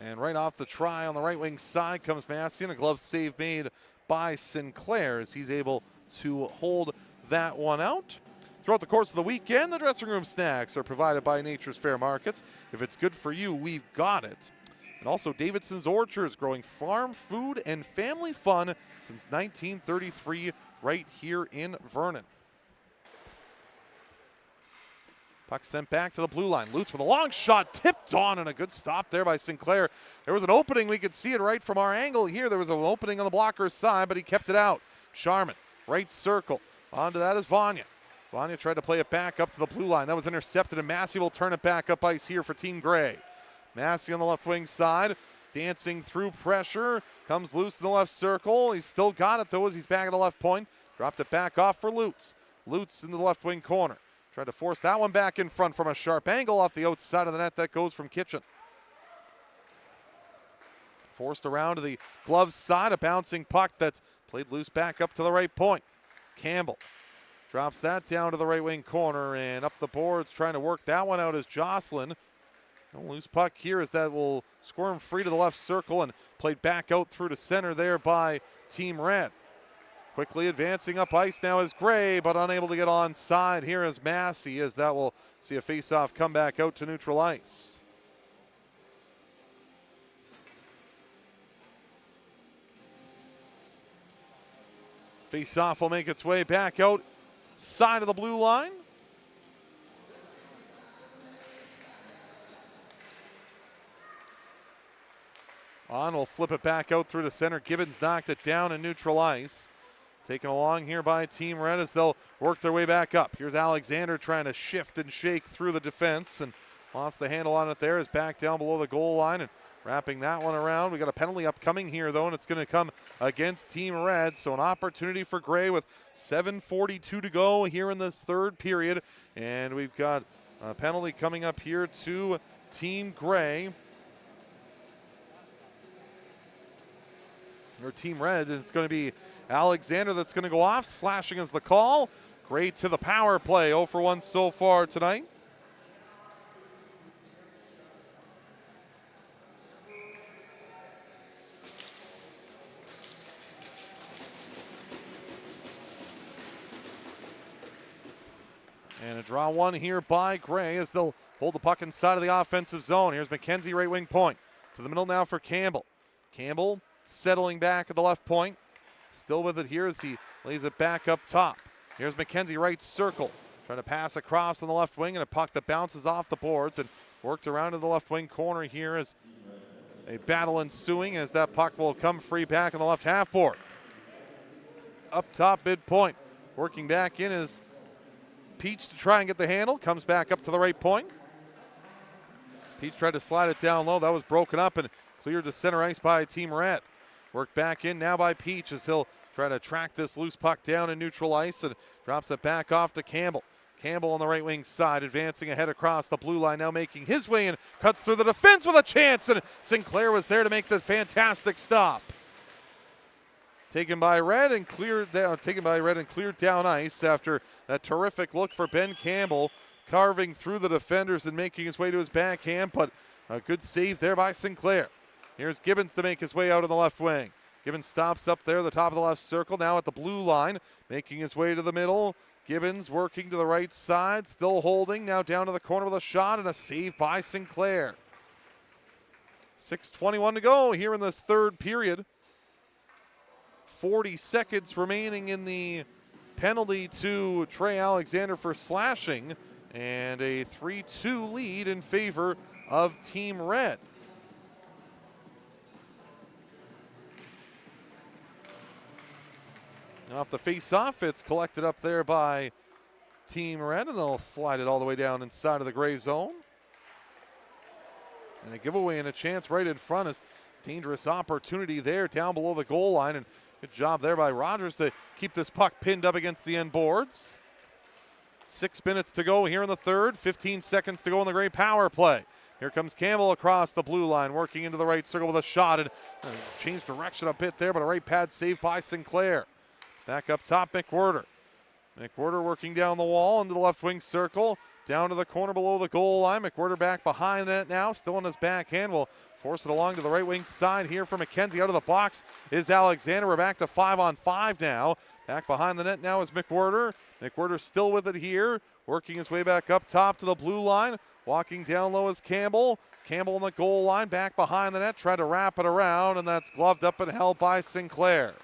And right off the try on the right wing side comes Massey, and a glove save made by Sinclair as he's able to hold that one out. Throughout the course of the weekend, the dressing room snacks are provided by Nature's Fair Markets. If it's good for you, we've got it. And also Davidson's Orchards, growing farm food and family fun since 1933 right here in Vernon. Puck sent back to the blue line. Lutz with a long shot, tipped on, and a good stop there by Sinclair. There was an opening. We could see it right from our angle here. There was an opening on the blocker's side, but he kept it out. Sharman, right circle. Onto that is Vanya. Vanya tried to play it back up to the blue line. That was intercepted, and Massey will turn it back up ice here for Team Gray. Massey on the left wing side, dancing through pressure. Comes loose in the left circle. He's still got it, though, as he's back at the left point. Dropped it back off for Lutz. Lutz in the left wing corner. Tried to force that one back in front from a sharp angle off the outside of the net. That goes from Kitchen. Forced around to the glove side, a bouncing puck that's played loose back up to the right point. Campbell drops that down to the right wing corner and up the boards, trying to work that one out as Jocelyn. No loose puck here as that will squirm free to the left circle and played back out through to center there by Team Red. Quickly advancing up ice now is Gray, but unable to get onside here is Massey, as that will see a faceoff come back out to neutral ice. Faceoff will make its way back out side of the blue line. On will flip it back out through the center. Gibbons knocked it down in neutral ice. Taken along here by Team Red as they'll work their way back up. Here's Alexander trying to shift and shake through the defense and lost the handle on it there. Is back down below the goal line and wrapping that one around. We got a penalty upcoming here, though, and it's going to come against Team Red. So an opportunity for Gray with 7:42 to go here in this third period. And we've got a penalty coming up here to Team Gray. Or Team Red, and it's going to be Alexander that's going to go off. Slashing is the call. Gray to the power play. 0 for 1 so far tonight. And a draw one here by Gray as they'll hold the puck inside of the offensive zone. Here's McKenzie, right wing point. To the middle now for Campbell. Campbell settling back at the left point. Still with it here as he lays it back up top. Here's McKenzie, right circle. Trying to pass across on the left wing, and a puck that bounces off the boards and worked around to the left wing corner here as a battle ensuing as that puck will come free back on the left half board. Up top midpoint. Working back in is Peach to try and get the handle. Comes back up to the right point. Peach tried to slide it down low. That was broken up and cleared to center ice by Team Red. Worked back in now by Peach as he'll try to track this loose puck down in neutral ice and drops it back off to Campbell. Campbell on the right wing side, advancing ahead across the blue line, now making his way and cuts through the defense with a chance, and Sinclair was there to make the fantastic stop. Taken by Red and cleared down ice after that terrific look for Ben Campbell, carving through the defenders and making his way to his backhand, but a good save there by Sinclair. Here's Gibbons to make his way out of the left wing. Gibbons stops up there at the top of the left circle, now at the blue line, making his way to the middle. Gibbons working to the right side, still holding, now down to the corner with a shot and a save by Sinclair. 6:21 to go here in this third period. 40 seconds remaining in the penalty to Trey Alexander for slashing, and a 3-2 lead in favor of Team Red. Off the face-off, it's collected up there by Team Red, and they'll slide it all the way down inside of the gray zone. And a giveaway and a chance right in front is dangerous opportunity there down below the goal line, and good job there by Rogers to keep this puck pinned up against the end boards. 6 minutes to go here in the third, 15 seconds to go in the gray power play. Here comes Campbell across the blue line, working into the right circle with a shot, and changed direction a bit there, but a right pad save by Sinclair. Back up top, McWhirter. McWhirter working down the wall into the left wing circle. Down to the corner below the goal line. McWhirter back behind it now. Still on his backhand. Will force it along to the right wing side here for McKenzie. Out of the box is Alexander. We're back to 5-on-5 now. Back behind the net now is McWhirter. McWhirter still with it here. Working his way back up top to the blue line. Walking down low is Campbell. Campbell on the goal line. Back behind the net. Tried to wrap it around, and that's gloved up and held by Sinclair.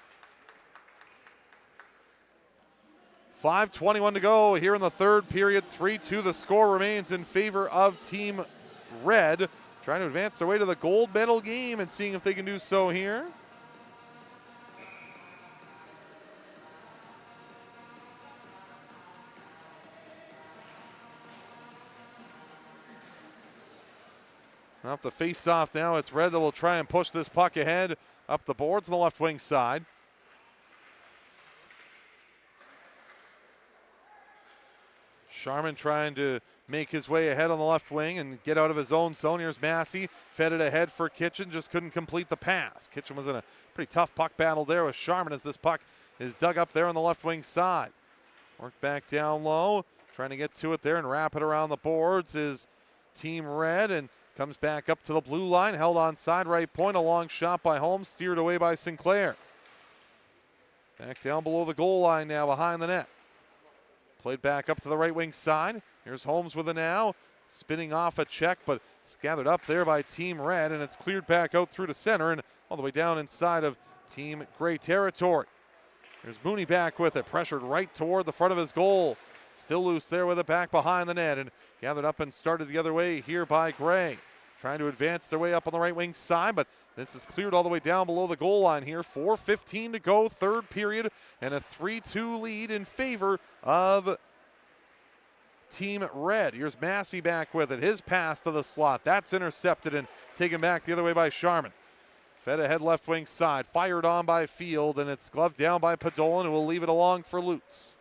5:21 to go here in the third period. 3-2. The score remains in favor of Team Red. Trying to advance their way to the gold medal game and seeing if they can do so here. Off the face-off now, it's Red that will try and push this puck ahead up the boards on the left wing side. Sharman trying to make his way ahead on the left wing and get out of his own zone. Here's Massey, fed it ahead for Kitchen, just couldn't complete the pass. Kitchen was in a pretty tough puck battle there with Sharman as this puck is dug up there on the left wing side. Work back down low, trying to get to it there and wrap it around the boards is Team Red, and comes back up to the blue line, held on side right point. A long shot by Holmes, steered away by Sinclair. Back down below the goal line now behind the net. Played back up to the right wing side. Here's Holmes with it now. Spinning off a check, but it's gathered up there by Team Red, and it's cleared back out through to center and all the way down inside of Team Gray territory. Here's Mooney back with it, pressured right toward the front of his goal. Still loose there with it back behind the net and gathered up and started the other way here by Gray. Trying to advance their way up on the right wing side, but this is cleared all the way down below the goal line here. 4:15 to go, third period, and a 3-2 lead in favor of Team Red. Here's Massey back with it. His pass to the slot. That's intercepted and taken back the other way by Sharman. Fed ahead left wing side. Fired on by Field, and it's gloved down by Podolin, who will leave it along for Lutz.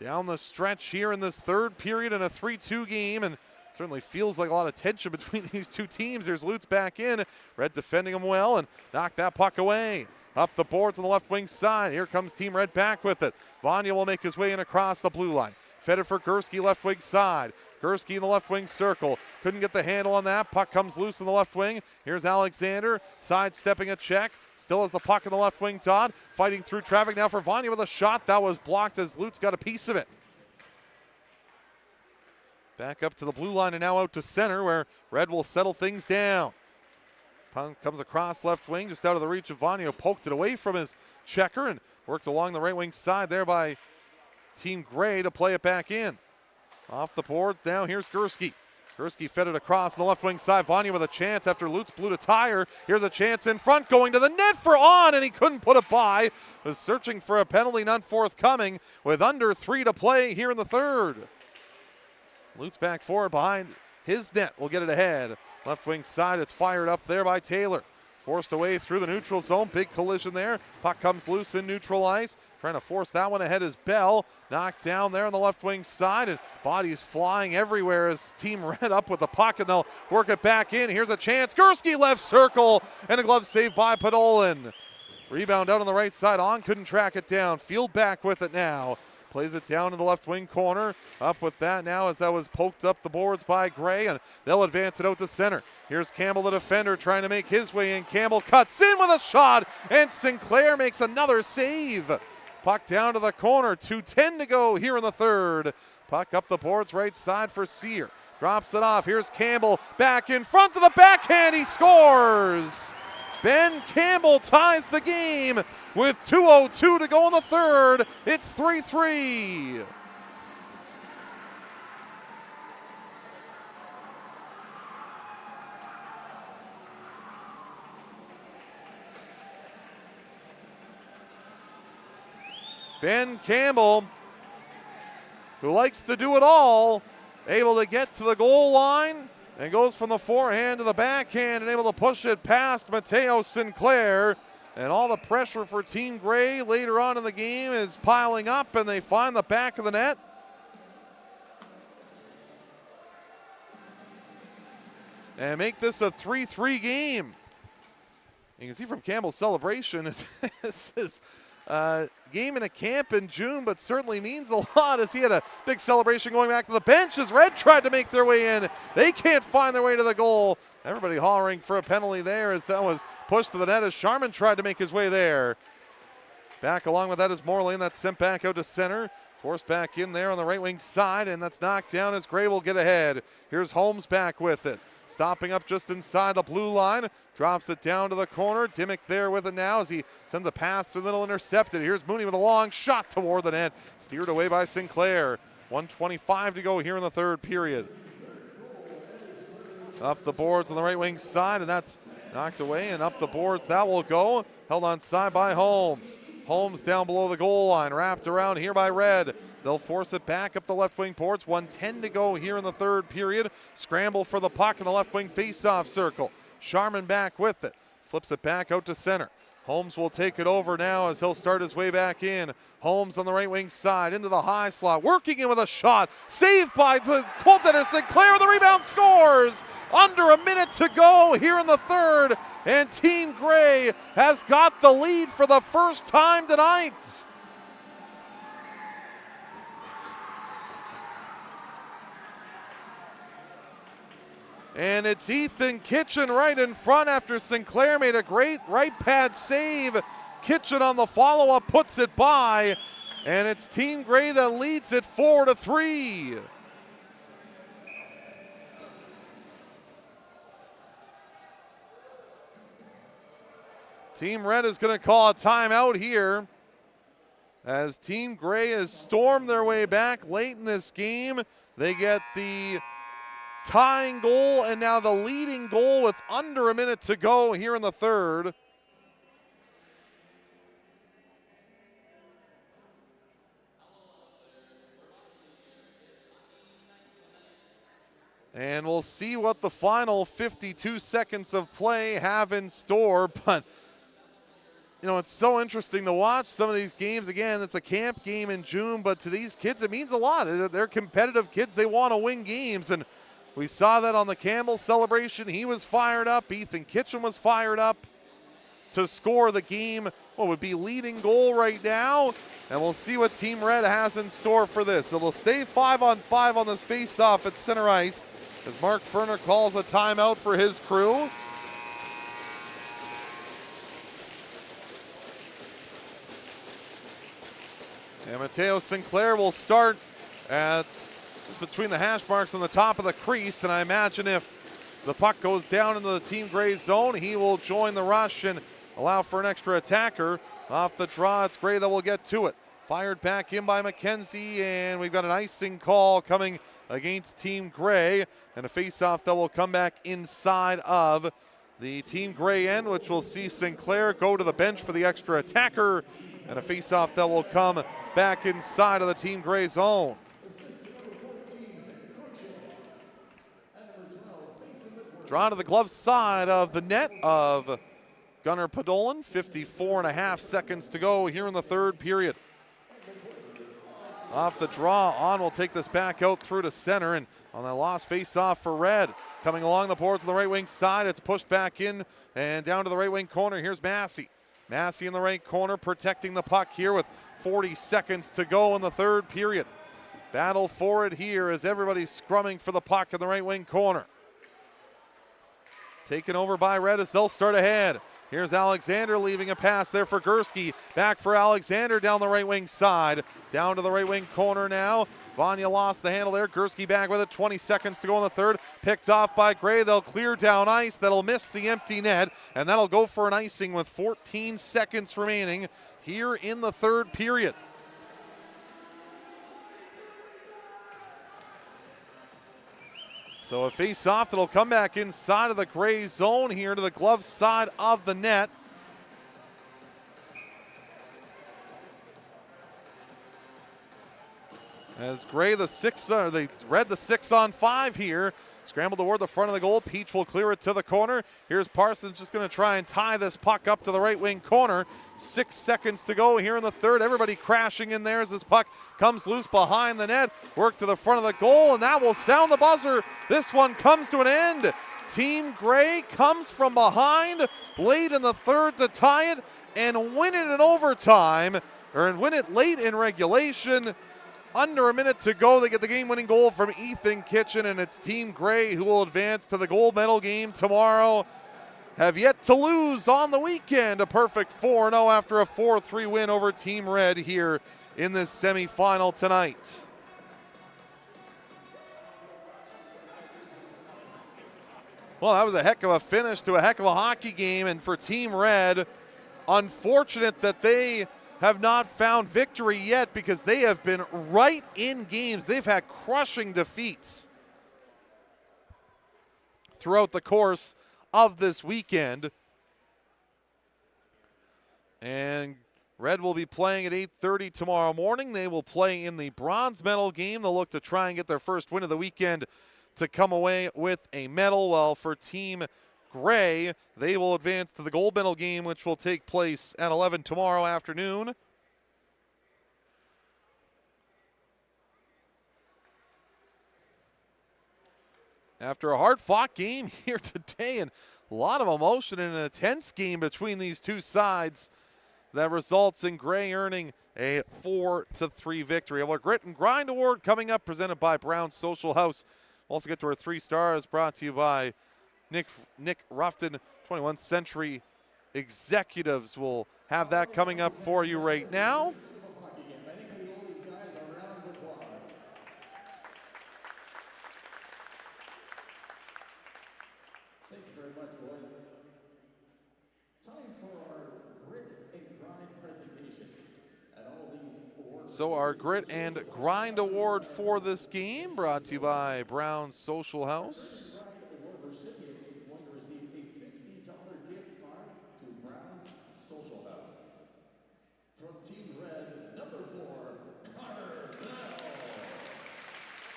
Down the stretch here in this third period in a 3-2 game, and certainly feels like a lot of tension between these two teams. There's Lutz back in. Red defending him well and knocked that puck away. Up the boards on the left wing side. Here comes Team Red back with it. Vanya will make his way in across the blue line. Fed it for Gursky left wing side. Gursky in the left wing circle. Couldn't get the handle on that. Puck comes loose in the left wing. Here's Alexander sidestepping a check. Still has the puck in the left wing dot. Fighting through traffic now for Vanya with a shot. That was blocked as Lutz got a piece of it. Back up to the blue line and now out to center where Red will settle things down. Puck comes across left wing just out of the reach of Vanya. Poked it away from his checker and worked along the right wing side there by Team Gray to play it back in. Off the boards now, here's Gursky. Gursky fed it across on the left wing side. Vanya with a chance after Lutz blew the tire. Here's a chance in front, going to the net for on, and he couldn't put it by. Was searching for a penalty, none forthcoming, with under 3 to play here in the third. Lutz back forward behind his net. Will get it ahead. Left wing side, it's fired up there by Taylor. Forced away through the neutral zone. Big collision there. Puck comes loose in neutral ice. Trying to force that one ahead is Bell. Knocked down there on the left wing side, and bodies flying everywhere as Team Red up with the puck, and they'll work it back in. Here's a chance. Gursky left circle, and a glove save by Podolin. Rebound out on the right side. On couldn't track it down. Field back with it now. Plays it down in the left wing corner. Up with that now as that was poked up the boards by Gray, and they'll advance it out to center. Here's Campbell, the defender, trying to make his way in. Campbell cuts in with a shot, and Sinclair makes another save. Puck down to the corner. 2:10 to go here in the third. Puck up the boards right side for Sear. Drops it off. Here's Campbell back in front to the backhand. He scores. Ben Campbell ties the game with 2:02 to go in the third. It's 3-3. Ben Campbell, who likes to do it all, able to get to the goal line and goes from the forehand to the backhand and able to push it past Mateo Sinclair. And all the pressure for Team Gray later on in the game is piling up, and they find the back of the net. And make this a 3-3 game. You can see from Campbell's celebration, this is game in a camp in June, but certainly means a lot as he had a big celebration going back to the bench as Red tried to make their way in. They can't find their way to the goal. Everybody hollering for a penalty there as that was pushed to the net as Sharman tried to make his way there. Back along with that is Morley, and that's sent back out to center. Forced back in there on the right wing side, and that's knocked down as Gray will get ahead. Here's Holmes back with it. Stopping up just inside the blue line. Drops it down to the corner. Dimmick there with it now as he sends a pass through the middle, intercepted. Here's Mooney with a long shot toward the net. Steered away by Sinclair. 1:25 to go here in the third period. Up the boards on the right wing side, and that's knocked away, and up the boards that will go. Held on side by Holmes. Holmes down below the goal line, wrapped around here by Red. They'll force it back up the left wing boards. 1:10 to go here in the third period. Scramble for the puck in the left wing face-off circle. Sharman back with it. Flips it back out to center. Holmes will take it over now as he'll start his way back in. Holmes on the right wing side into the high slot, working in with a shot. Saved by the goaltender Sinclair with the rebound, scores. Under a minute to go here in the third, and Team Gray has got the lead for the first time tonight. And it's Ethan Kitchen right in front after Sinclair made a great right pad save. Kitchen on the follow-up puts it by, and it's Team Gray that leads it 4-3. Team Red is going to call a timeout here as Team Gray has stormed their way back late in this game. They get the tying goal and now the leading goal with under a minute to go here in the third. And we'll see what the final 52 seconds of play have in store, but you know, it's so interesting to watch some of these games. Again, it's a camp game in June, but to these kids, it means a lot. They're competitive kids. They want to win games, and we saw that on the Campbell celebration. He was fired up. Ethan Kitchen was fired up to score the game, what would be leading goal right now, and we'll see what Team Red has in store for this. It'll stay 5-on-5 on this face-off at center ice as Mark Ferner calls a timeout for his crew. And Mateo Sinclair will start at just between the hash marks on the top of the crease, and I imagine if the puck goes down into the Team Gray zone, he will join the rush and allow for an extra attacker. Off the draw, it's Gray that will get to it. Fired back in by McKenzie, and we've got an icing call coming against Team Gray, and a face-off that will come back inside of the Team Gray end, which will see Sinclair go to the bench for the extra attacker, and a face-off that will come back inside of the Team Gray zone. Drawn to the glove side of the net of Gunnar Podolin. 54.5 seconds to go here in the third period. Off the draw, On will take this back out through to center, and on that lost face-off for Red. Coming along the boards on the right wing side, it's pushed back in and down to the right wing corner. Here's Massey. Massey in the right corner protecting the puck here with 40 seconds to go in the third period. Battle for it here as everybody's scrumming for the puck in the right wing corner. Taken over by Red as they'll start ahead. Here's Alexander leaving a pass there for Gursky. Back for Alexander down the right wing side. Down to the right wing corner now. Vanya lost the handle there. Gursky back with it. 20 seconds to go in the third. Picked off by Gray. They'll clear down ice. That'll miss the empty net. And that'll go for an icing with 14 seconds remaining here in the third period. So a face-off that'll come back inside of the Gray zone here to the glove side of the net. As Gray, they Red the 6-on-5 here. Scramble toward the front of the goal. Peach will clear it to the corner. Here's Parsons just going to try and tie this puck up to the right wing corner. 6 seconds to go here in the third. Everybody crashing in there as this puck comes loose behind the net. Work to the front of the goal, and that will sound the buzzer. This one comes to an end. Team Gray comes from behind late in the third to tie it and win it in overtime, or win it late in regulation. Under a minute to go, they get the game-winning goal from Ethan Kitchen, and it's Team Gray who will advance to the gold medal game tomorrow. Have yet to lose on the weekend. A perfect 4-0 after a 4-3 win over Team Red here in this semifinal tonight. Well, that was a heck of a finish to a heck of a hockey game, and for Team Red, unfortunate that they have not found victory yet because they have been right in games. They've had crushing defeats throughout the course of this weekend. And Red will be playing at 8:30 tomorrow morning. They will play in the bronze medal game. They'll look to try and get their first win of the weekend to come away with a medal. While for Team Gray, they will advance to the gold medal game, which will take place at 11 tomorrow afternoon. After a hard-fought game here today, and a lot of emotion and an intense game between these two sides, that results in Gray earning a 4-3 victory. Our Grit and Grind Award coming up, presented by Brown Social House. We'll also get to our 3 stars, brought to you by Nick Ruffton, 21st Century Executives. Will have that coming up for you right now. Thank you very much, boys. Time for our Grit and Grind presentation. And all these awards. So our Grit and Grind Award for this game, brought to you by Brown Social House.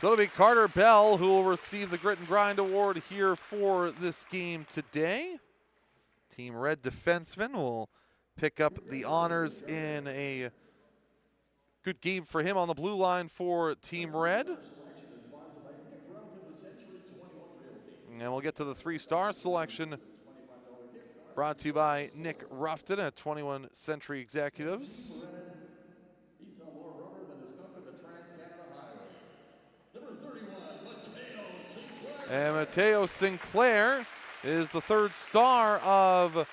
So it'll be Carter Bell who will receive the Grit and Grind Award here for this game today. Team Red defenseman will pick up the honors in a good game for him on the blue line for Team Red. And we'll get to the 3-star selection, brought to you by Nick Ruffton at 21st Century Executives. And Mateo Sinclair is the 3rd star of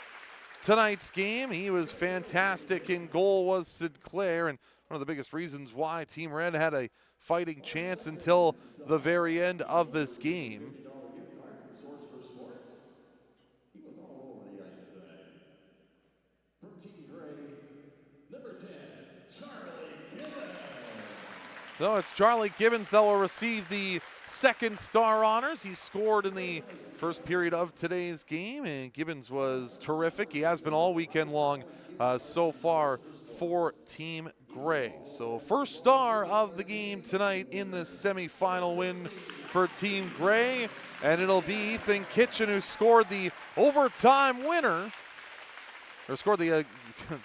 tonight's game. He was fantastic in goal, was Sinclair, and one of the biggest reasons why Team Red had a fighting chance until the very end of this game. He was all over the ice tonight. From Team Gray, number 10, Charlie Gibbons. So it's Charlie Gibbons that will receive the 2nd star honors. He scored in the first period of today's game, and Gibbons was terrific. He has been all weekend long so far for Team Gray. So 1st star of the game tonight in this semifinal win for Team Gray, and it'll be Ethan Kitchen who scored the overtime winner, or scored the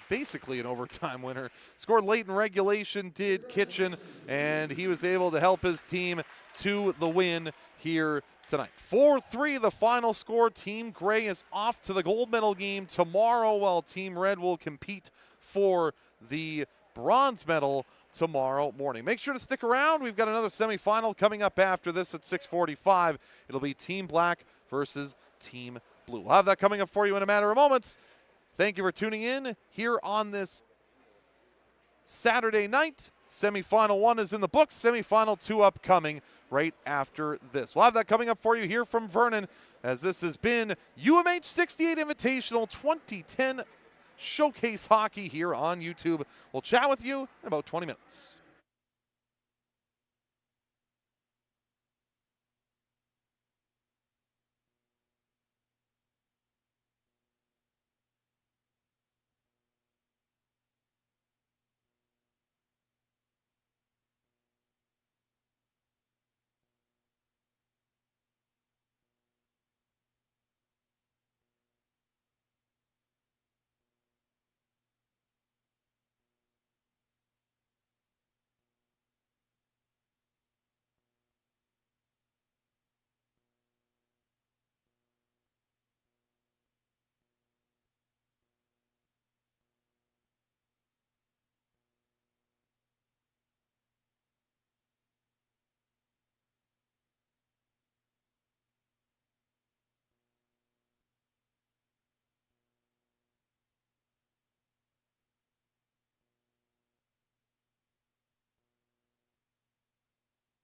basically an overtime winner. Scored late in regulation, did Kitchen, and he was able to help his team to the win here tonight. 4-3 the final score. Team Gray is off to the gold medal game tomorrow, while Team Red will compete for the bronze medal tomorrow morning. Make sure to stick around. We've got another semifinal coming up after this at 6:45. It'll be Team Black versus Team Blue. We'll have that coming up for you in a matter of moments. Thank you for tuning in here on this Saturday night. Semifinal 1 is in the books. Semifinal 2 upcoming right after this. We'll have that coming up for you here from Vernon, as this has been UMH-68 Invitational 2010 Showcase Hockey here on YouTube. We'll chat with you in about 20 minutes.